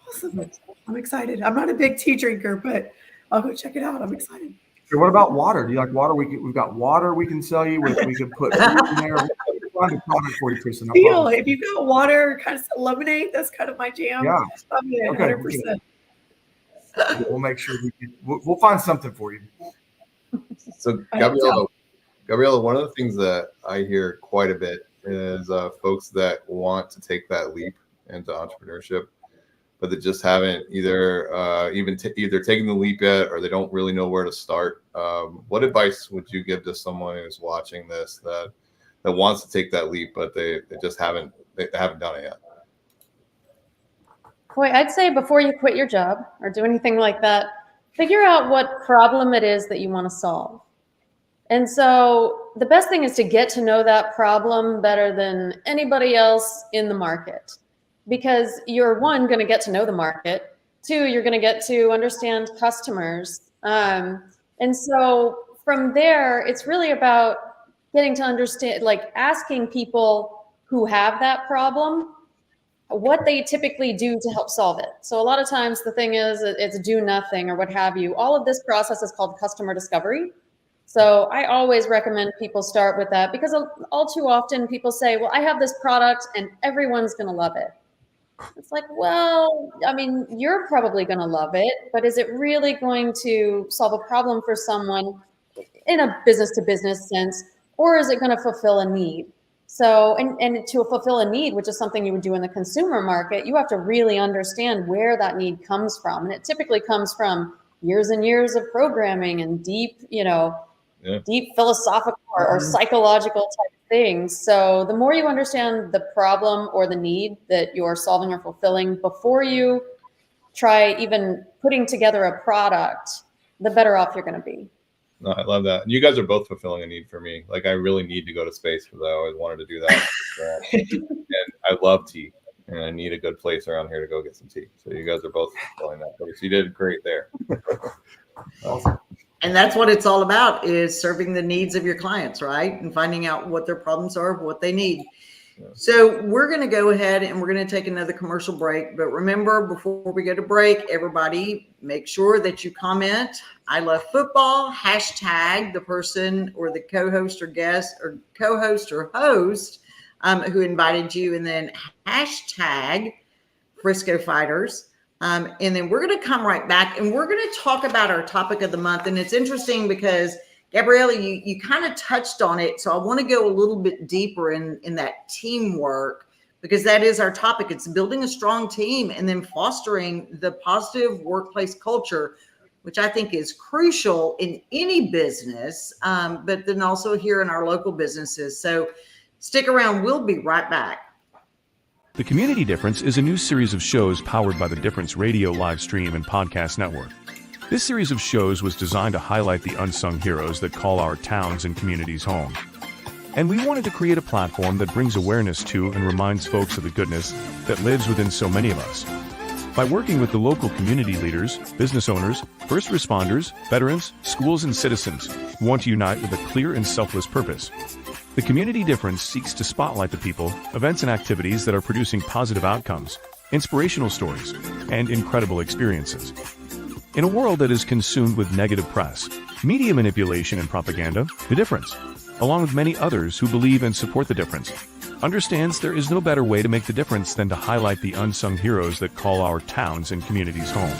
Awesome. I'm excited. I'm not a big tea drinker, but I'll go check it out. I'm excited. So what about water? Do you like water? We've got water we can sell you. We can put food in there. Find a product for you, Kristen. Deal. If you've got water, kind of lemonade, that's kind of my jam. Yeah. I'm in 100%. We'll make sure we'll find something for you. So Gabriella, one of the things that I hear quite a bit is folks that want to take that leap into entrepreneurship, but they just haven't either taken the leap yet, or they don't really know where to start. What advice would you give to someone who's watching this that wants to take that leap, but they haven't done it yet? Boy, I'd say before you quit your job or do anything like that, figure out what problem it is that you want to solve. And so the best thing is to get to know that problem better than anybody else in the market, because you're, one, going to get to know the market. Two, you're going to get to understand customers. And so from there, it's really about getting to understand, like asking people who have that problem what they typically do to help solve it. So a lot of times the thing is it's do nothing or what have you. All of this process is called customer discovery. So I always recommend people start with that, because all too often people say, well, I have this product and everyone's going to love it. It's like, well, I mean, you're probably going to love it, but is it really going to solve a problem for someone in a business to business sense, or is it going to fulfill a need? So, and to fulfill a need, which is something you would do in the consumer market, you have to really understand where that need comes from. And it typically comes from years and years of programming and deep, deep philosophical or psychological type things. So the more you understand the problem or the need that you're solving or fulfilling before you try even putting together a product, the better off you're going to be. No, I love that. And you guys are both fulfilling a need for me. Like, I really need to go to space because I always wanted to do that. And I love tea, and I need a good place around here to go get some tea. So you guys are both fulfilling that place. You did great there. Awesome. And that's what it's all about, is serving the needs of your clients, right? And finding out what their problems are, what they need. Yeah. So we're going to go ahead and we're going to take another commercial break. But remember, before we go to break, everybody make sure that you comment, I love football, hashtag the person or the co-host or guest or co-host or host who invited you, and then hashtag Frisco Fighters. And then we're going to come right back and we're going to talk about our topic of the month. And it's interesting because Gabriella, you kind of touched on it. So I want to go a little bit deeper in that teamwork, because that is our topic. It's building a strong team and then fostering the positive workplace culture, which I think is crucial in any business, but then also here in our local businesses. So stick around. We'll be right back. The Community Difference is a new series of shows powered by the Difference Radio live stream and podcast network. This series of shows was designed to highlight the unsung heroes that call our towns and communities home. And we wanted to create a platform that brings awareness to and reminds folks of the goodness that lives within so many of us. By working with the local community leaders, business owners, first responders, veterans, schools, and citizens, we want to unite with a clear and selfless purpose. The Community Difference seeks to spotlight the people, events, and activities that are producing positive outcomes, inspirational stories, and incredible experiences. In a world that is consumed with negative press, media manipulation, and propaganda, The Difference, along with many others who believe and support The Difference, understands there is no better way to make the difference than to highlight the unsung heroes that call our towns and communities home.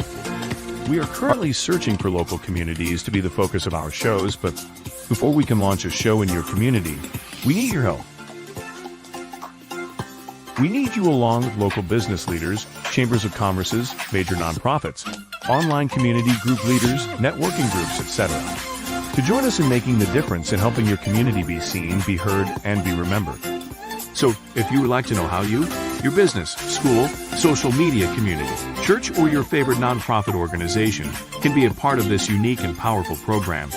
We are currently searching for local communities to be the focus of our shows, but before we can launch a show in your community, we need your help. We need you along with local business leaders, chambers of commerces, major nonprofits, online community group leaders, networking groups, etc., to join us in making the difference in helping your community be seen, be heard, and be remembered. So, if you would like to know how you, your business, school, social media community, church, or your favorite nonprofit organization can be a part of this unique and powerful program,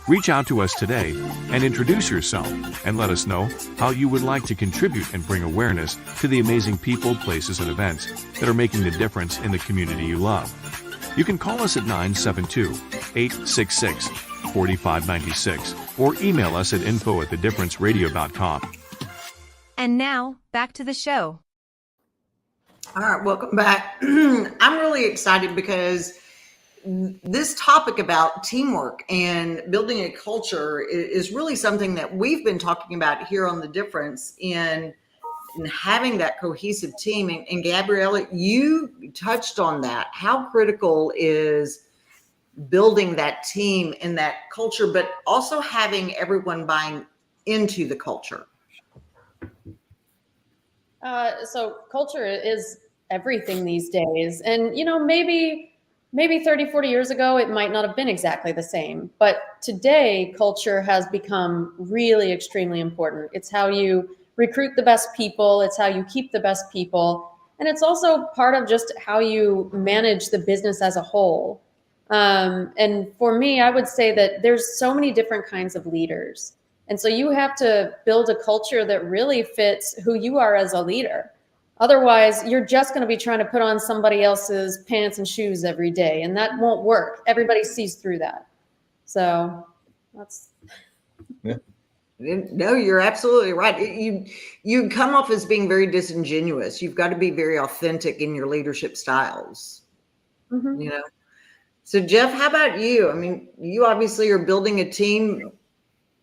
reach out to us today and introduce yourself and let us know how you would like to contribute and bring awareness to the amazing people, places, and events that are making the difference in the community you love. You can call us at 972-866-4596 or email us at info@thedifferenceradio.com. And now, back to the show. All right, welcome back. I'm really excited because this topic about teamwork and building a culture is really something that we've been talking about here on The Difference in having that cohesive team. And Gabriella, you touched on that. How critical is building that team and that culture, but also having everyone buying into the culture? So culture is everything these days. And, maybe 30, 40 years ago, it might not have been exactly the same. But today, culture has become really extremely important. It's how you recruit the best people. It's how you keep the best people. And it's also part of just how you manage the business as a whole. And for me, I would say that there's so many different kinds of leaders. And so you have to build a culture that really fits who you are as a leader. Otherwise, you're just going to be trying to put on somebody else's pants and shoes every day, and that won't work. Everybody sees through that. So that's... Yeah. No, you're absolutely right. You come off as being very disingenuous. You've got to be very authentic in your leadership styles. Mm-hmm. So Jeff, how about you? I mean, you obviously are building a team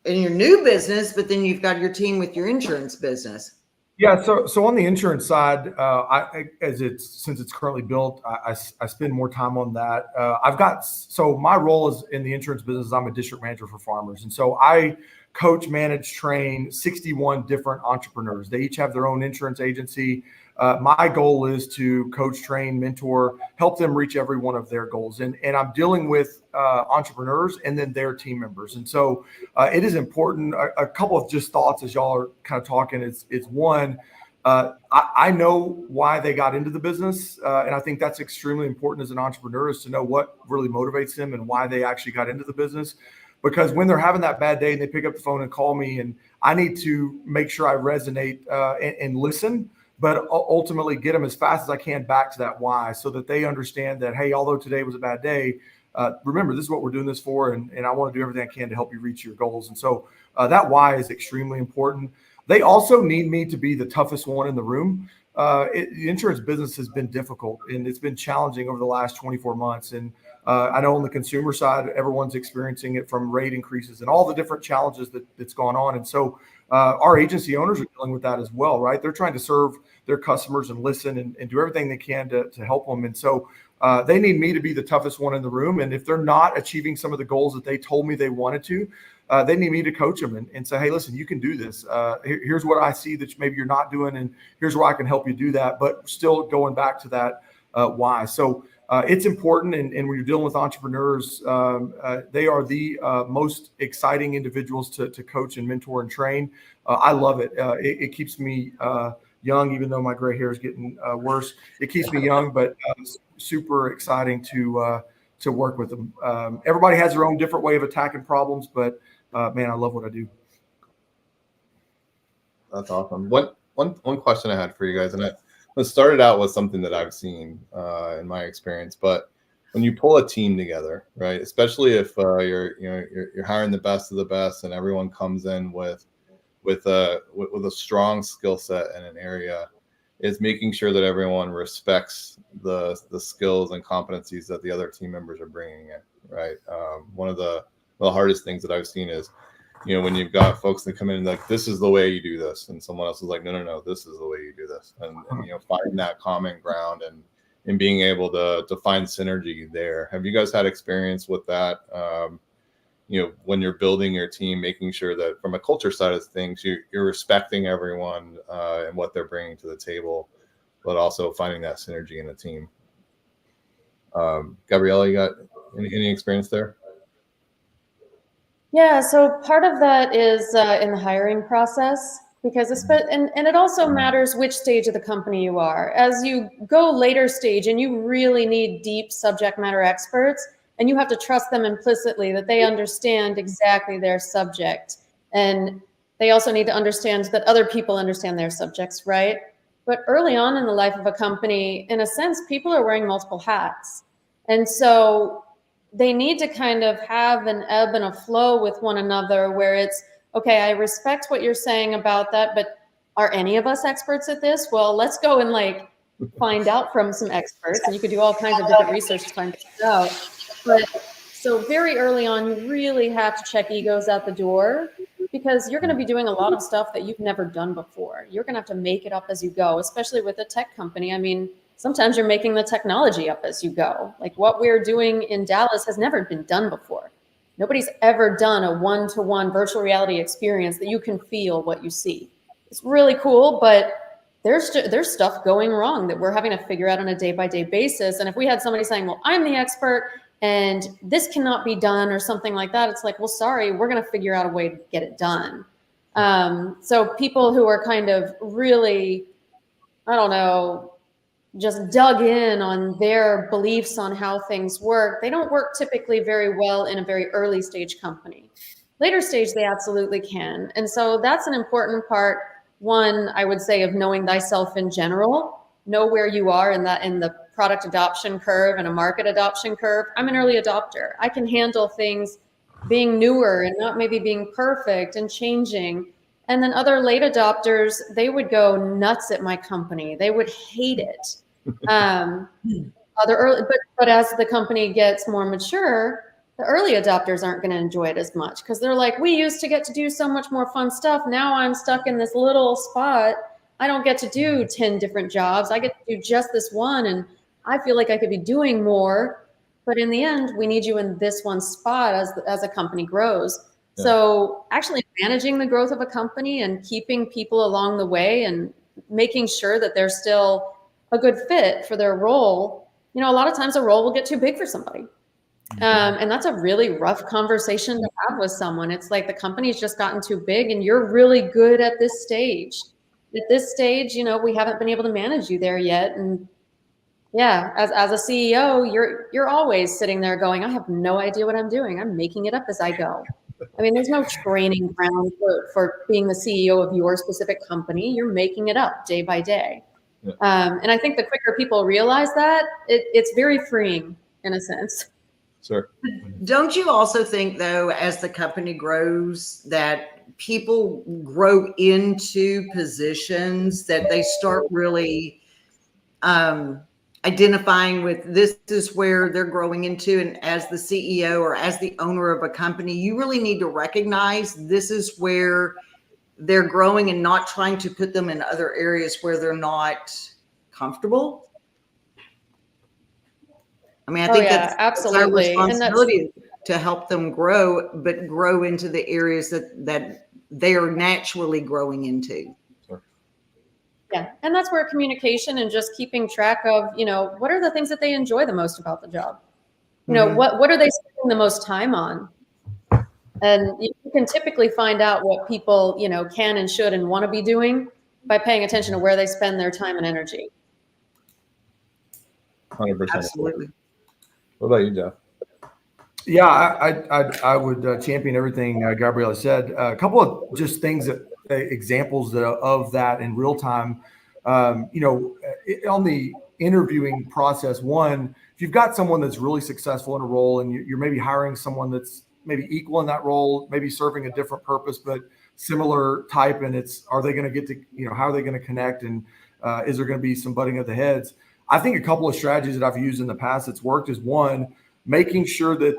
in your new business, but then you've got your team with your insurance business. Yeah. So on the insurance side, since it's currently built, I spend more time on that. So my role is in the insurance business. I'm a district manager for Farmers. And so I coach, manage, train 61 different entrepreneurs. They each have their own insurance agency. My goal is to coach, train, mentor, help them reach every one of their goals. And I'm dealing with entrepreneurs and then their team members. And so it is important. A couple of just thoughts as y'all are kind of talking is one, I know why they got into the business. And I think that's extremely important as an entrepreneur, is to know what really motivates them and why they actually got into the business. Because when they're having that bad day and they pick up the phone and call me, and I need to make sure I resonate and listen, but ultimately get them as fast as I can back to that why, so that they understand that, hey, although today was a bad day, remember, this is what we're doing this for, and I want to do everything I can to help you reach your goals. And so that why is extremely important. They also need me to be the toughest one in the room. The insurance business has been difficult, and it's been challenging over the last 24 months. And I know on the consumer side, everyone's experiencing it, from rate increases and all the different challenges that's gone on. And so our agency owners are dealing with that as well, right? They're trying to serve their customers and listen and do everything they can to help them. And so they need me to be the toughest one in the room. And if they're not achieving some of the goals that they told me they wanted to, they need me to coach them and say, hey, listen, you can do this. Here's what I see that maybe you're not doing, and here's where I can help you do that, but still going back to that why. So it's important. And when you're dealing with entrepreneurs, they are the most exciting individuals to coach and mentor and train. I love it. It keeps me young, even though my gray hair is getting worse. It keeps me young, but super exciting to work with them. Everybody has their own different way of attacking problems, but man, I love what I do. That's awesome. One question I had for you guys, and it started out with something that I've seen in my experience, but when you pull a team together, right, especially if you're hiring the best of the best, and everyone comes in with a strong skill set in an area, is making sure that everyone respects the skills and competencies that the other team members are bringing in, right? One of the hardest things that I've seen is, when you've got folks that come in and like, this is the way you do this, and someone else is like, no, this is the way you do this, and finding that common ground and being able to find synergy there. Have you guys had experience with that? When you're building your team, making sure that from a culture side of things, you're respecting everyone and what they're bringing to the table, but also finding that synergy in the team. Gabriella, you got any experience there? Yeah, so part of that is in the hiring process, because and it also matters which stage of the company you are. As you go later stage and you really need deep subject matter experts, and you have to trust them implicitly that they understand exactly their subject. And they also need to understand that other people understand their subjects, right? But early on in the life of a company, in a sense, people are wearing multiple hats. And so they need to kind of have an ebb and a flow with one another, where it's, okay, I respect what you're saying about that, but are any of us experts at this? Well, let's go and find out from some experts, and you could do all kinds of different research to find things out. But so very early on, you really have to check egos out the door, because you're going to be doing a lot of stuff that you've never done before. You're going to have to make it up as you go, especially with a tech company. I mean, sometimes you're making the technology up as you go. Like what we're doing in Dallas has never been done before. Nobody's ever done a one-to-one virtual reality experience that you can feel what you see. It's really cool, but there's stuff going wrong that we're having to figure out on a day-by-day basis. And if we had somebody saying, well, I'm the expert and this cannot be done or something like that, it's like, well, sorry, we're going to figure out a way to get it done. So people who are kind of really, I don't know, just dug in on their beliefs on how things work, they don't work typically very well in a very early stage company. Later stage, they absolutely can. And so that's an important part, one, I would say, of knowing thyself in general. Know where you are in the product adoption curve and a market adoption curve. I'm an early adopter. I can handle things being newer and not maybe being perfect and changing. And then other late adopters, they would go nuts at my company. They would hate it. But as the company gets more mature, the early adopters aren't going to enjoy it as much, because they're like, we used to get to do so much more fun stuff. Now I'm stuck in this little spot. I don't get to do 10 different jobs. I get to do just this one. And I feel like I could be doing more. But in the end, we need you in this one spot as a company grows. Yeah. So actually managing the growth of a company and keeping people along the way and making sure that they're still a good fit for their role. You know, a lot of times a role will get too big for somebody. And that's a really rough conversation to have with someone. It's like the company's just gotten too big and you're really good at this stage. At this stage, you know, we haven't been able to manage you there yet. And yeah, as a CEO, you're always sitting there going, I have no idea what I'm doing. I'm making it up as I go. I mean, there's no training ground for being the CEO of your specific company. You're making it up day by day. Yeah. And I think the quicker people realize that, it's very freeing in a sense. Sure. Don't you also think, though, as the company grows, that people grow into positions that they start really identifying with, this is where they're growing into, and as the CEO or as the owner of a company, you really need to recognize this is where they're growing and not trying to put them in other areas where they're not comfortable? I mean, I think that's absolutely our responsibility to help them grow, but grow into the areas that they are naturally growing into. Yeah. And that's where communication and just keeping track of, you know, what are the things that they enjoy the most about the job? You know, what are they spending the most time on? And you can typically find out what people, you know, can and should and want to be doing by paying attention to where they spend their time and energy. 100%. Absolutely. What about you, Jeff? Yeah, I would champion everything Gabriella said. A couple of just things examples of that in real time. You know, on the interviewing process, one, if you've got someone that's really successful in a role and you're maybe hiring someone that's maybe equal in that role, maybe serving a different purpose, but similar type, and are they going to get to, you know, how are they going to connect, and is there going to be some butting of the heads? I think a couple of strategies that I've used in the past that's worked is, one, making sure that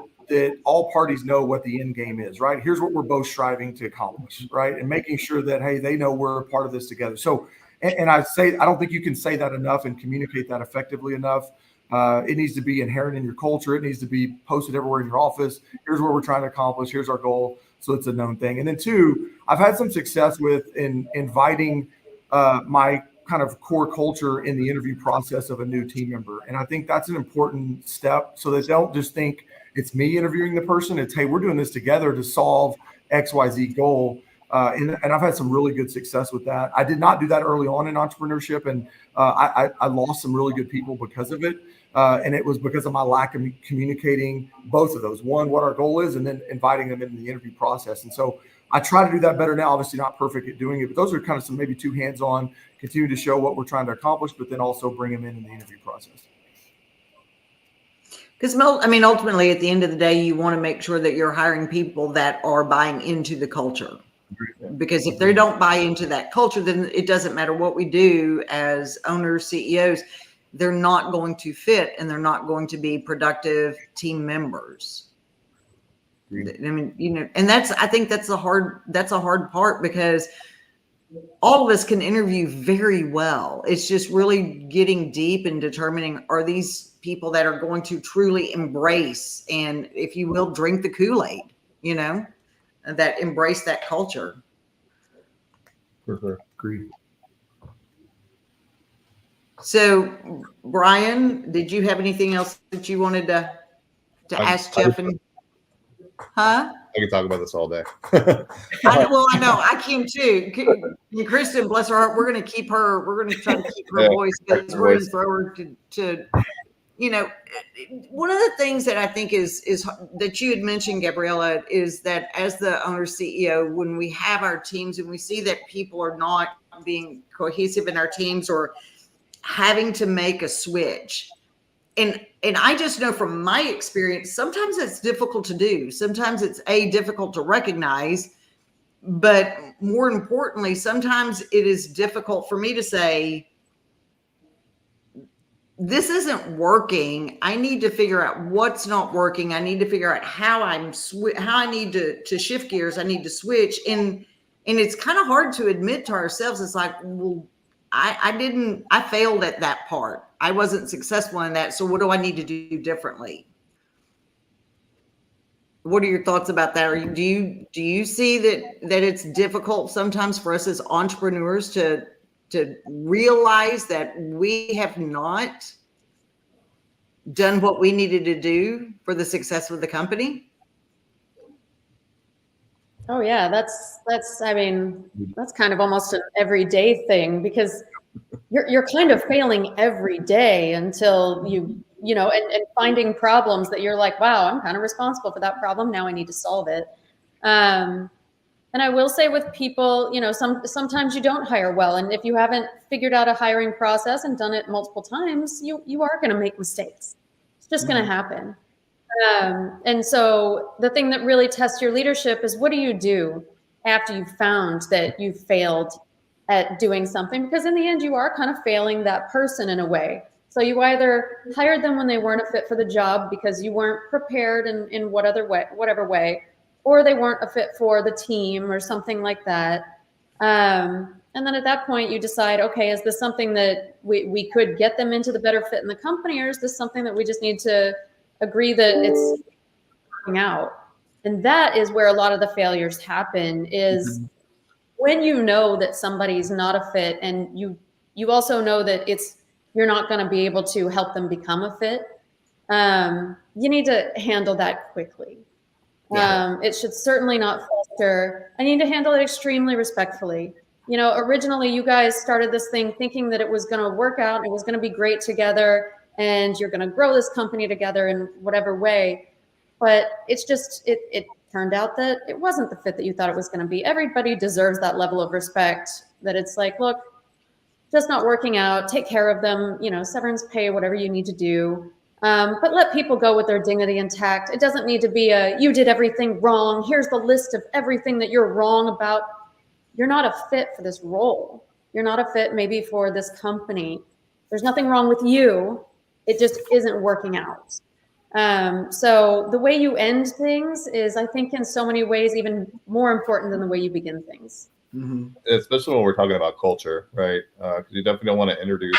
all parties know what the end game is, right? Here's what we're both striving to accomplish, right? And making sure that, hey, they know we're a part of this together. So, and I don't think you can say that enough and communicate that effectively enough. It needs to be inherent in your culture. It needs to be posted everywhere in your office. Here's what we're trying to accomplish. Here's our goal. So it's a known thing. And then two, I've had some success with inviting my kind of core culture in the interview process of a new team member. And I think that's an important step, so they don't just think it's me interviewing the person. It's, hey, we're doing this together to solve XYZ goal. And I've had some really good success with that. I did not do that early on in entrepreneurship, and I lost some really good people because of it. And it was because of my lack of communicating both of those. One, what our goal is, and then inviting them into the interview process. And so I try to do that better now. Obviously not perfect at doing it, but those are kind of some maybe two hands-on, continue to show what we're trying to accomplish, but then also bring them in the interview process. Because, I mean, ultimately, at the end of the day, you want to make sure that you're hiring people that are buying into the culture. Because if they don't buy into that culture, then it doesn't matter what we do as owners, CEOs, they're not going to fit and they're not going to be productive team members. I mean, you know, and I think that's a hard part, because all of us can interview very well. It's just really getting deep and determining, are these people that are going to truly embrace and, if you will, drink the Kool-Aid, you know, that embrace that culture. For sure. Agreed. So, Bryan, did you have anything else that you wanted to ask Jeff? I can talk about this all day. I know. I can too. Kristen, bless her heart, we're going to try to keep her voice, because we're going to throw her to, you know, one of the things that I think is that you had mentioned, Gabriella, is that as the owner CEO, when we have our teams and we see that people are not being cohesive in our teams or having to make a switch, and I just know from my experience, sometimes it's difficult to do. Sometimes it's difficult to recognize, but more importantly, sometimes it is difficult for me to say, this isn't working. I need to figure out what's not working. I need to figure out how I need to shift gears. I need to switch. And it's kind of hard to admit to ourselves. It's like, well, I failed at that part. I wasn't successful in that. So what do I need to do differently? What are your thoughts about that? Or do you see that it's difficult sometimes for us as entrepreneurs to realize that we have not done what we needed to do for the success of the company? Oh yeah, that's kind of almost an everyday thing, because you're kind of failing every day until you know, and finding problems that you're like, wow, I'm kind of responsible for that problem. Now I need to solve it. And I will say with people, you know, sometimes you don't hire well. And if you haven't figured out a hiring process and done it multiple times, you are going to make mistakes. It's just going to happen. And so the thing that really tests your leadership is, what do you do after you've found that you failed at doing something? Because in the end, you are kind of failing that person in a way. So you either hired them when they weren't a fit for the job because you weren't prepared in whatever way, or they weren't a fit for the team or something like that. And then at that point you decide, okay, is this something that we could get them into the better fit in the company, or is this something that we just need to agree that it's working out? And that is where a lot of the failures happen, is when you know that somebody's not a fit, and you also know that you're not going to be able to help them become a fit. You need to handle that quickly. It should certainly not fester. I need to handle it extremely respectfully. You know, originally you guys started this thing thinking that it was going to work out and it was going to be great together, and you're going to grow this company together in whatever way. But it's just, it turned out that it wasn't the fit that you thought it was going to be. Everybody deserves that level of respect, that it's like, look, just not working out, take care of them, you know, severance pay, whatever you need to do. But let people go with their dignity intact. It doesn't need to be you did everything wrong. Here's the list of everything that you're wrong about. You're not a fit for this role. You're not a fit maybe for this company. There's nothing wrong with you. It just isn't working out. So the way you end things is, I think, in so many ways, even more important than the way you begin things. Mm-hmm. Especially when we're talking about culture, right? Because you definitely don't want to introduce,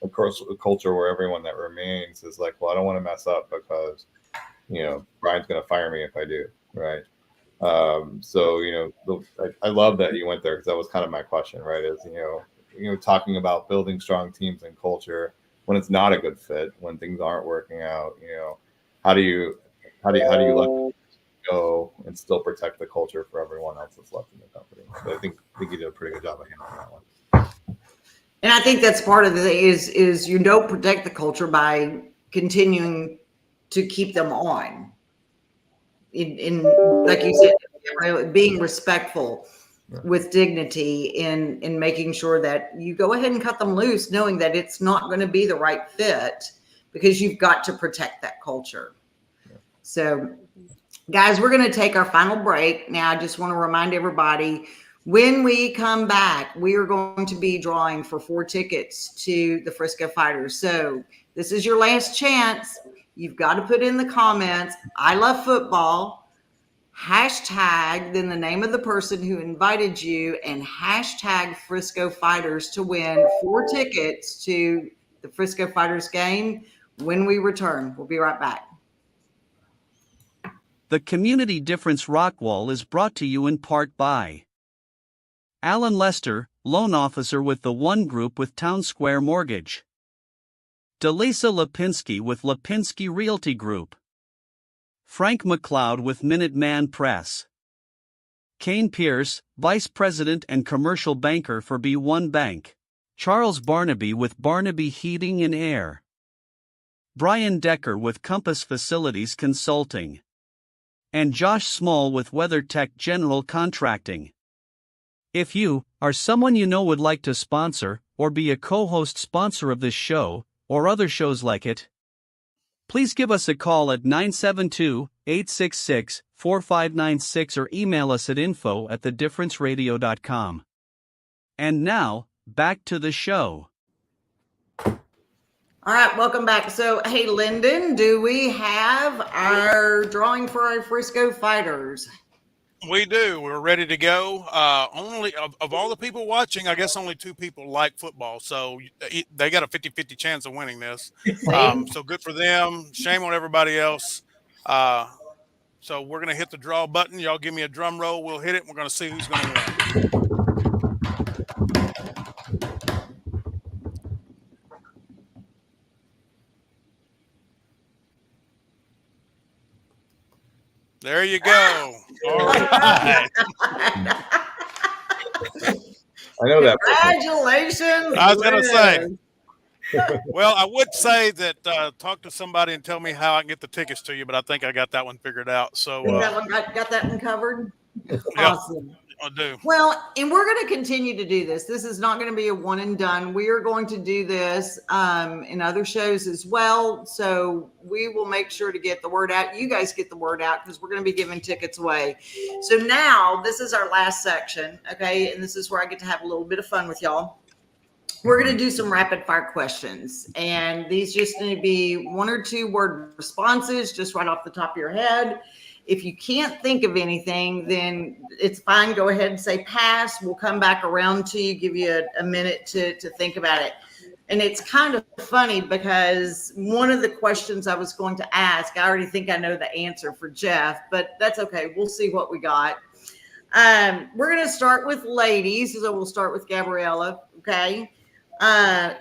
of course, a culture where everyone that remains is like, well, I don't want to mess up because, you know, Brian's going to fire me if I do, right? So, you know, I love that you went there, because that was kind of my question, right? Is, you know, talking about building strong teams and culture when it's not a good fit, when things aren't working out, you know, how do you let it go and still protect the culture for everyone else that's left in the company? So I think you did a pretty good job of handling that one. And I think that's part of it, is you don't protect the culture by continuing to keep them on. In like you said, being respectful with dignity, in making sure that you go ahead and cut them loose, knowing that it's not going to be the right fit, because you've got to protect that culture. So, Guys, we're going to take our final break. Now, I just want to remind everybody, when we come back, we are going to be drawing for 4 tickets to the Frisco Fighters. So this is your last chance. You've got to put in the comments, I love football, hashtag, then the name of the person who invited you, and hashtag Frisco Fighters to win 4 tickets to the Frisco Fighters game when we return. We'll be right back. The Community Difference Rockwall is brought to you in part by Alan Lester, loan officer with the One Group with Town Square Mortgage. Delisa Lapinsky with Lapinsky Realty Group. Frank McLeod with Minuteman Press. Kane Pierce, Vice President and Commercial Banker for B1 Bank. Charles Barnaby with Barnaby Heating and Air. Bryan Decker with Compass Facilities Consulting. And Josh Small with WeatherTech General Contracting. If you, or someone you know would like to sponsor, or be a co-host sponsor of this show, or other shows like it, please give us a call at 972-866-4596 or email us at info@thedifferenceradio.com. And now, back to the show. All right, welcome back. So, hey, Lyndon, do we have our drawing for our Frisco Fighters? We do. We're ready to go. Only of all the people watching, I guess only 2 people like football. So they got a 50-50 chance of winning this. So good for them. Shame on everybody else. So we're going to hit the draw button. Y'all give me a drum roll. We'll hit it. And we're going to see who's going to win. There you go. All right. I know that. Congratulations. I was going to say. Well, I would say that talk to somebody and tell me how I can get the tickets to you, but I think I got that one figured out. So got that one covered? Awesome. I do. Well, and we're going to continue to do this. This is not going to be a one and done. We are going to do this in other shows as well. So we will make sure to get the word out. You guys get the word out because we're going to be giving tickets away. So now this is our last section. Okay. And this is where I get to have a little bit of fun with y'all. We're going to do some rapid fire questions, and these just need to be 1 or 2 word responses, just right off the top of your head. If you can't think of anything, then it's fine. Go ahead and say pass. We'll come back around to you, give you a minute to think about it. And it's kind of funny because one of the questions I was going to ask, I already think I know the answer for Jeff, but that's okay. We'll see what we got. We're going to start with ladies. So we'll start with Gabriella. Okay.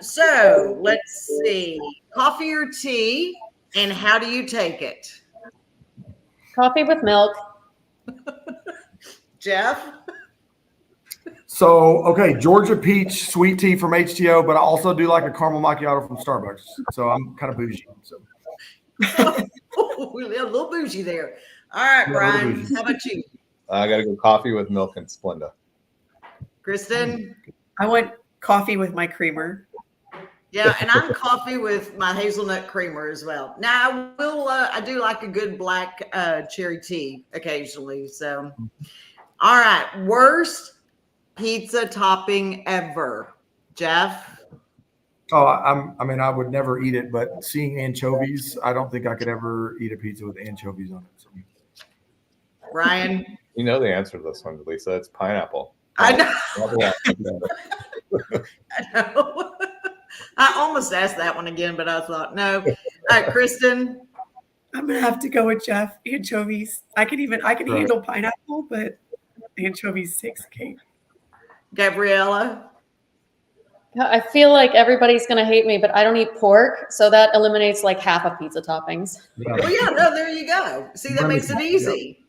So let's see. Coffee or tea, and how do you take it? Coffee with milk. Jeff? So, okay, Georgia peach sweet tea from HTO, but I also do like a caramel macchiato from Starbucks. So I'm kind of bougie. So. A little bougie there. All right, Bryan, how about you? I got to go coffee with milk and Splenda. Kristen? I want coffee with my creamer. Yeah, and I'm coffee with my hazelnut creamer as well. Now, I do like a good black cherry tea occasionally. So, all right, worst pizza topping ever, Jeff? Oh, I mean, I would never eat it, but seeing anchovies, I don't think I could ever eat a pizza with anchovies on it. So. Bryan? You know the answer to this one, Delisa. It's pineapple. I know. I know. I almost asked that one again, but I thought, no. All right, Kristen? I'm going to have to go with Jeff. Anchovies. I can handle pineapple, but anchovies takes the cake. Gabriella? I feel like everybody's going to hate me, but I don't eat pork. So that eliminates like half of pizza toppings. Yeah. Well, yeah, no, there you go. See, that makes it easy.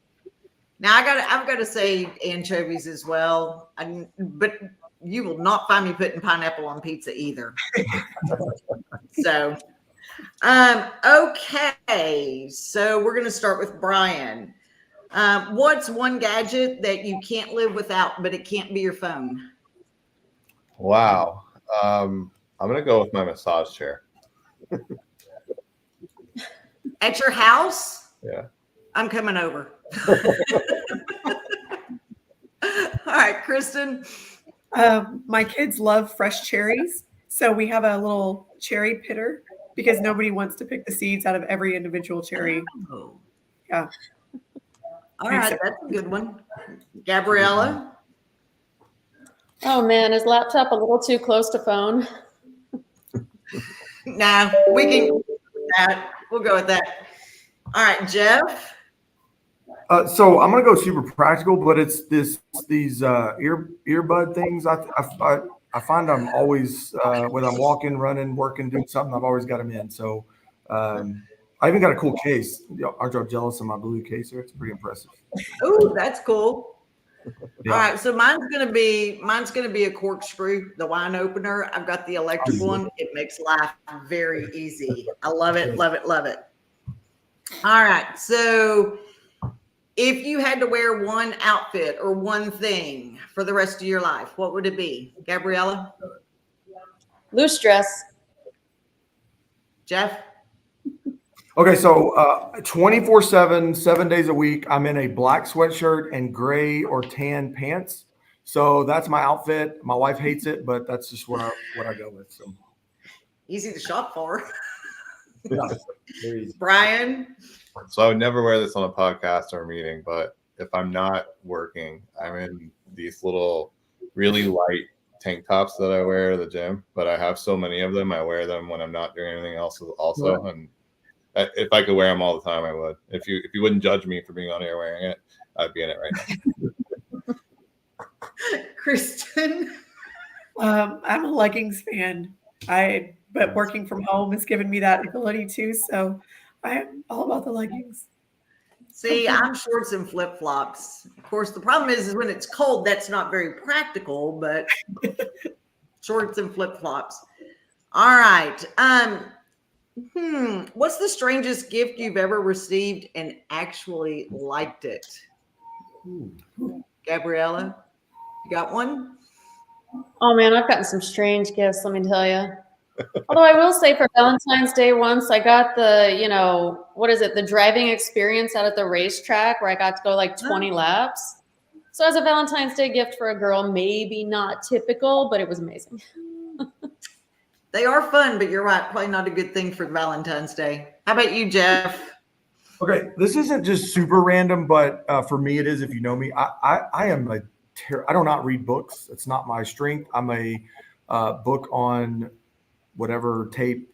Now I've got to say anchovies as well. But you will not find me putting pineapple on pizza either. So, okay. So we're going to start with Bryan. What's one gadget that you can't live without, but it can't be your phone? Wow. I'm going to go with my massage chair. At your house? Yeah. I'm coming over. All right, Kristen. My kids love fresh cherries. So we have a little cherry pitter because nobody wants to pick the seeds out of every individual cherry. Oh. Yeah. All right, that's a good one. Gabriella. Oh man, is laptop a little too close to phone? No, we can go with that. We'll go with that. All right, Jeff. So I'm gonna go super practical, but it's these earbud things. I find I'm always whether I'm walking, running, working, doing something, I've always got them in. So I even got a cool case. Aren't y'all jealous of my blue case here? It's pretty impressive. Oh, that's cool. Yeah. All right, so mine's gonna be a corkscrew, the wine opener. I've got the electric one. It makes life very easy. I love it, love it, love it. All right, so if you had to wear one outfit or one thing for the rest of your life, what would it be? Gabriella? Loose dress. Jeff? Okay, so 24/7, 7 days a week, I'm in a black sweatshirt and gray or tan pants. So that's my outfit. My wife hates it, but that's just what I go with. So Easy to shop for. yeah, very easy. Brian? So I would never wear this on a podcast or a meeting, but if I'm not working, I'm in these little really light tank tops that I wear at the gym, but I have so many of them. I wear them when I'm not doing anything else also. And if I could wear them all the time, I would. If you wouldn't judge me for being on air wearing it, I'd be in it right now. Kristen? I'm a leggings fan. But working from home has given me that ability too. So I'm all about the leggings. See, I'm shorts and flip-flops. Of course, the problem is when it's cold, that's not very practical, but shorts and flip-flops. All right. What's the strangest gift you've ever received and actually liked it? Gabriella, you got one? Oh man, I've gotten some strange gifts, let me tell you. Although I will say for Valentine's Day once, I got the driving experience out at the racetrack where I got to go like 20 laps. So as a Valentine's Day gift for a girl, maybe not typical, but it was amazing. They are fun, but you're right. Probably not a good thing for Valentine's Day. How about you, Jeff? Okay, this isn't just super random, but for me it is. If you know me, I am I do not read books. It's not my strength. I'm a book on whatever tape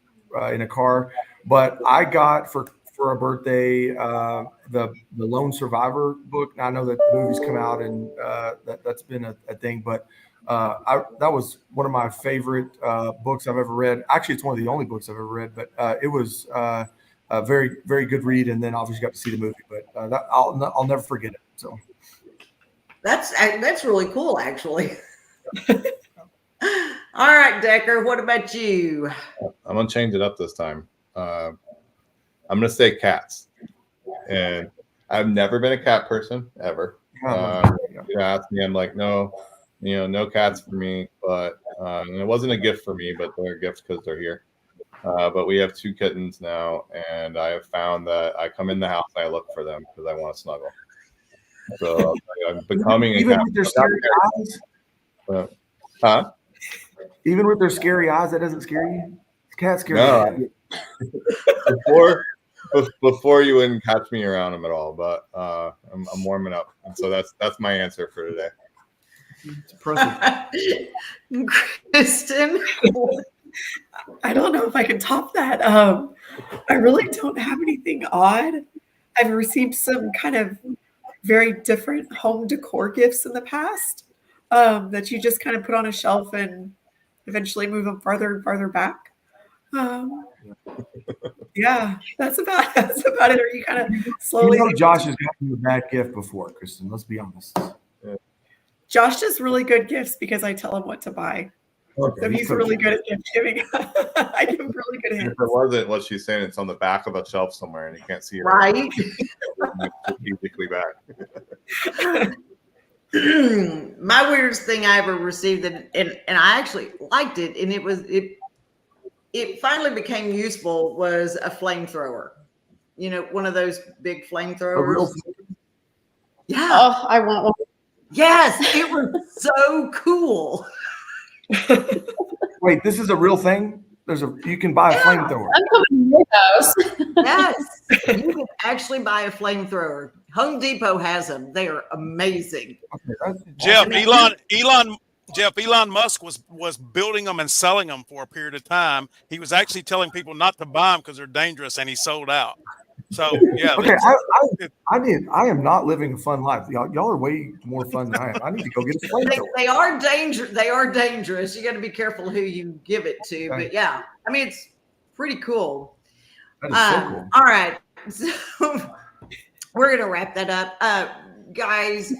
in a car. But I got for a birthday the Lone Survivor book. Now, I know that the movie's come out and that's been a thing, but that was one of my favorite books I've ever read. Actually, it's one of the only books I've ever read, but it was a very, very good read. And then obviously got to see the movie, but I'll never forget it. So that's really cool, actually. All right, Decker, what about you? I'm going to change it up this time. I'm going to say cats. And I've never been a cat person, ever. You ask me, I'm like, no, no cats for me. But and it wasn't a gift for me, but they're gifts because they're here. But we have 2 kittens now, and I have found that I come in the house and I look for them because I want to snuggle. So I'm becoming a cat. With their scary eyes? Huh? Even with their scary eyes, that doesn't scare you? Cats scare you. Before you wouldn't catch me around them at all, but I'm warming up, and so that's my answer for today. It's impressive. Kristen? I don't know if I can top that. I really don't have anything odd. I've received some kind of very different home decor gifts in the past that you just kind of put on a shelf and eventually move them farther and farther back. Yeah, that's about it. Or you kind of slowly. Josh has gotten you a bad gift before, Kristen. Let's be honest. Josh does really good gifts because I tell him what to buy. Okay, so he's really good at gift giving. I give him really good hints. If it wasn't what she's saying, it's on the back of a shelf somewhere, and you can't see it. Right. Strategically back. My weirdest thing I ever received, and I actually liked it, and it finally became useful, was a flamethrower. one of those big flamethrowers. Yeah. Oh, I want one. Yes, it was so cool. Wait, this is a real thing? You can buy a flamethrower. I'm coming to your house. Yes, you can actually buy a flamethrower. Home Depot has them. They are amazing. Jeff, Elon Musk was building them and selling them for a period of time. He was actually telling people not to buy them because they're dangerous, and he sold out. So yeah. Okay, I am not living a fun life. Y'all are way more fun than I am. I need to go get a flamethrower. They are dangerous. They are dangerous. You got to be careful who you give it to. But yeah, I mean, it's pretty cool. That is so cool. All right, so we're gonna wrap that up, guys.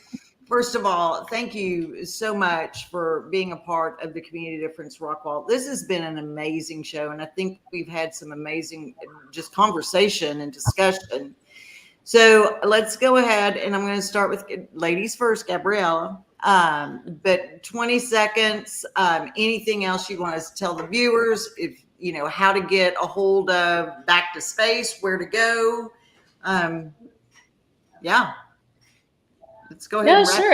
First of all, thank you so much for being a part of the Community Difference Rockwall. This has been an amazing show, and I think we've had some amazing just conversation and discussion. So let's go ahead, and I'm going to start with ladies first, Gabriella. But 20 seconds, anything else you want to tell the viewers, if how to get a hold of Back to Space, where to go. Yeah. Let's go ahead. Yeah, sure.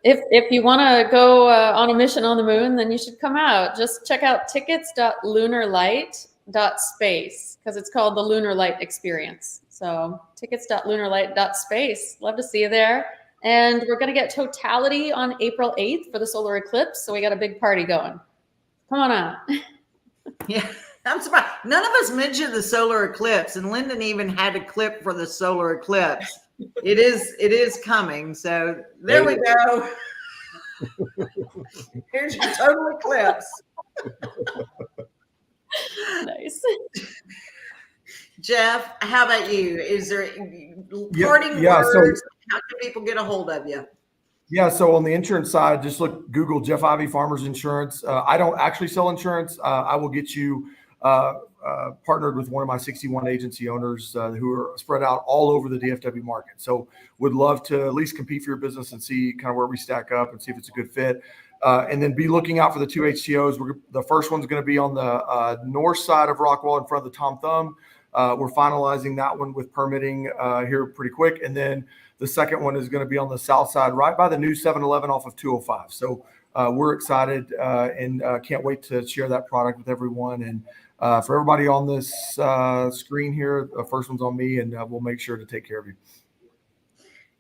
If you want to go on a mission on the moon, then you should come out. Just check out tickets.lunarlight.space because it's called the Lunar Light Experience. So tickets.lunarlight.space. Love to see you there. And we're going to get totality on April 8th for the solar eclipse. So we got a big party going. Come on out. Yeah. I'm surprised. None of us mentioned the solar eclipse, and Lyndon even had a clip for the solar eclipse. It is coming. So there we go. Here's your total eclipse. Nice. Jeff, how about you? Is there parting words? How can people get a hold of you? Yeah, so on the insurance side, just Google Jeff Ivy Farmers Insurance. I don't actually sell insurance. I will get you partnered with one of my 61 agency owners who are spread out all over the DFW market. So would love to at least compete for your business and see kind of where we stack up and see if it's a good fit. And then be looking out for the 2 HTOs. The first one's going to be on the north side of Rockwall in front of the Tom Thumb. We're finalizing that one with permitting here pretty quick. And then the second one is going to be on the south side, right by the new 7-Eleven off of 205. So we're excited and can't wait to share that product with everyone. And for everybody on this screen here, the first one's on me, and we'll make sure to take care of you.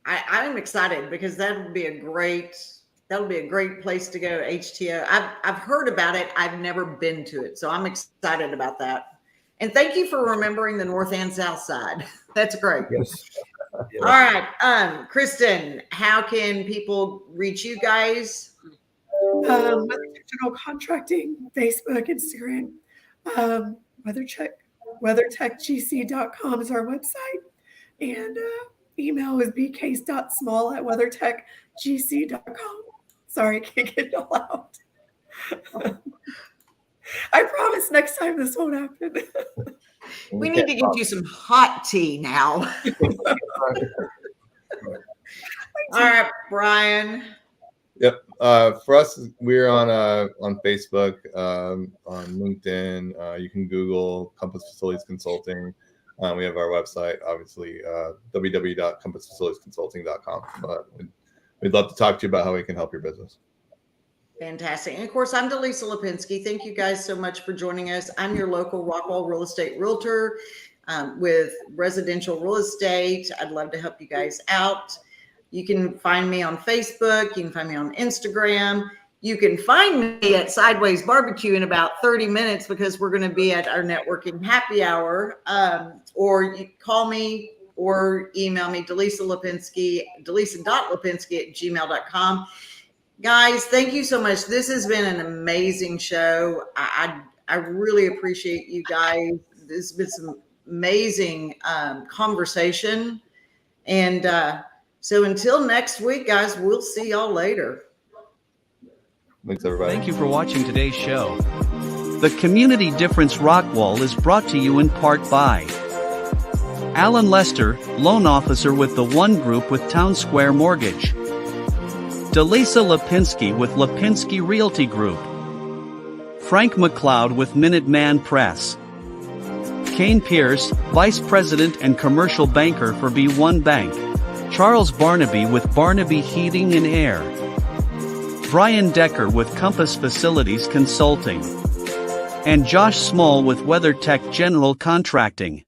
I'm excited because that would be a great place to go. HTO. I've heard about it. I've never been to it, so I'm excited about that. And thank you for remembering the north and south side. That's great. Yes. All right, Kristen, how can people reach you guys? WeatherTech General Contracting, Facebook, Instagram. WeatherTechGC.com is our website, and email is bcase.small@weathertechgc.com. Sorry, I can't get it all out. I promise next time this won't happen. We need to get you some hot tea now. All right, Bryan. Yep. For us, we're on Facebook, on LinkedIn. You can Google Compass Facilities Consulting. We have our website, obviously, www.compassfacilitiesconsulting.com. But we'd love to talk to you about how we can help your business. Fantastic. And of course, I'm Delisa Lapinsky. Thank you guys so much for joining us. I'm your local Rockwall real estate realtor with residential real estate. I'd love to help you guys out. You can find me on Facebook. You can find me on Instagram. You can find me at Sideways Barbecue in about 30 minutes because we're going to be at our networking happy hour. Or you call me or email me, Delisa Lapinsky, delisa.lapinsky@gmail.com. Guys, thank you so much. This has been an amazing show. I really appreciate you guys. This has been some amazing conversation. And so until next week, guys, we'll see y'all later. Thanks, everybody. Thank you for watching today's show. The Community Difference Rockwall is brought to you in part by Alan Lester, loan officer with the One Group with Town Square Mortgage. Delisa Lapinsky with Lapinsky Realty Group. Frank McLeod with Minuteman Press. Kane Pierce, Vice President and Commercial Banker for B1 Bank. Charles Barnaby with Barnaby Heating and Air. Bryan Decker with Compass Facilities Consulting. And Josh Small with WeatherTech General Contracting.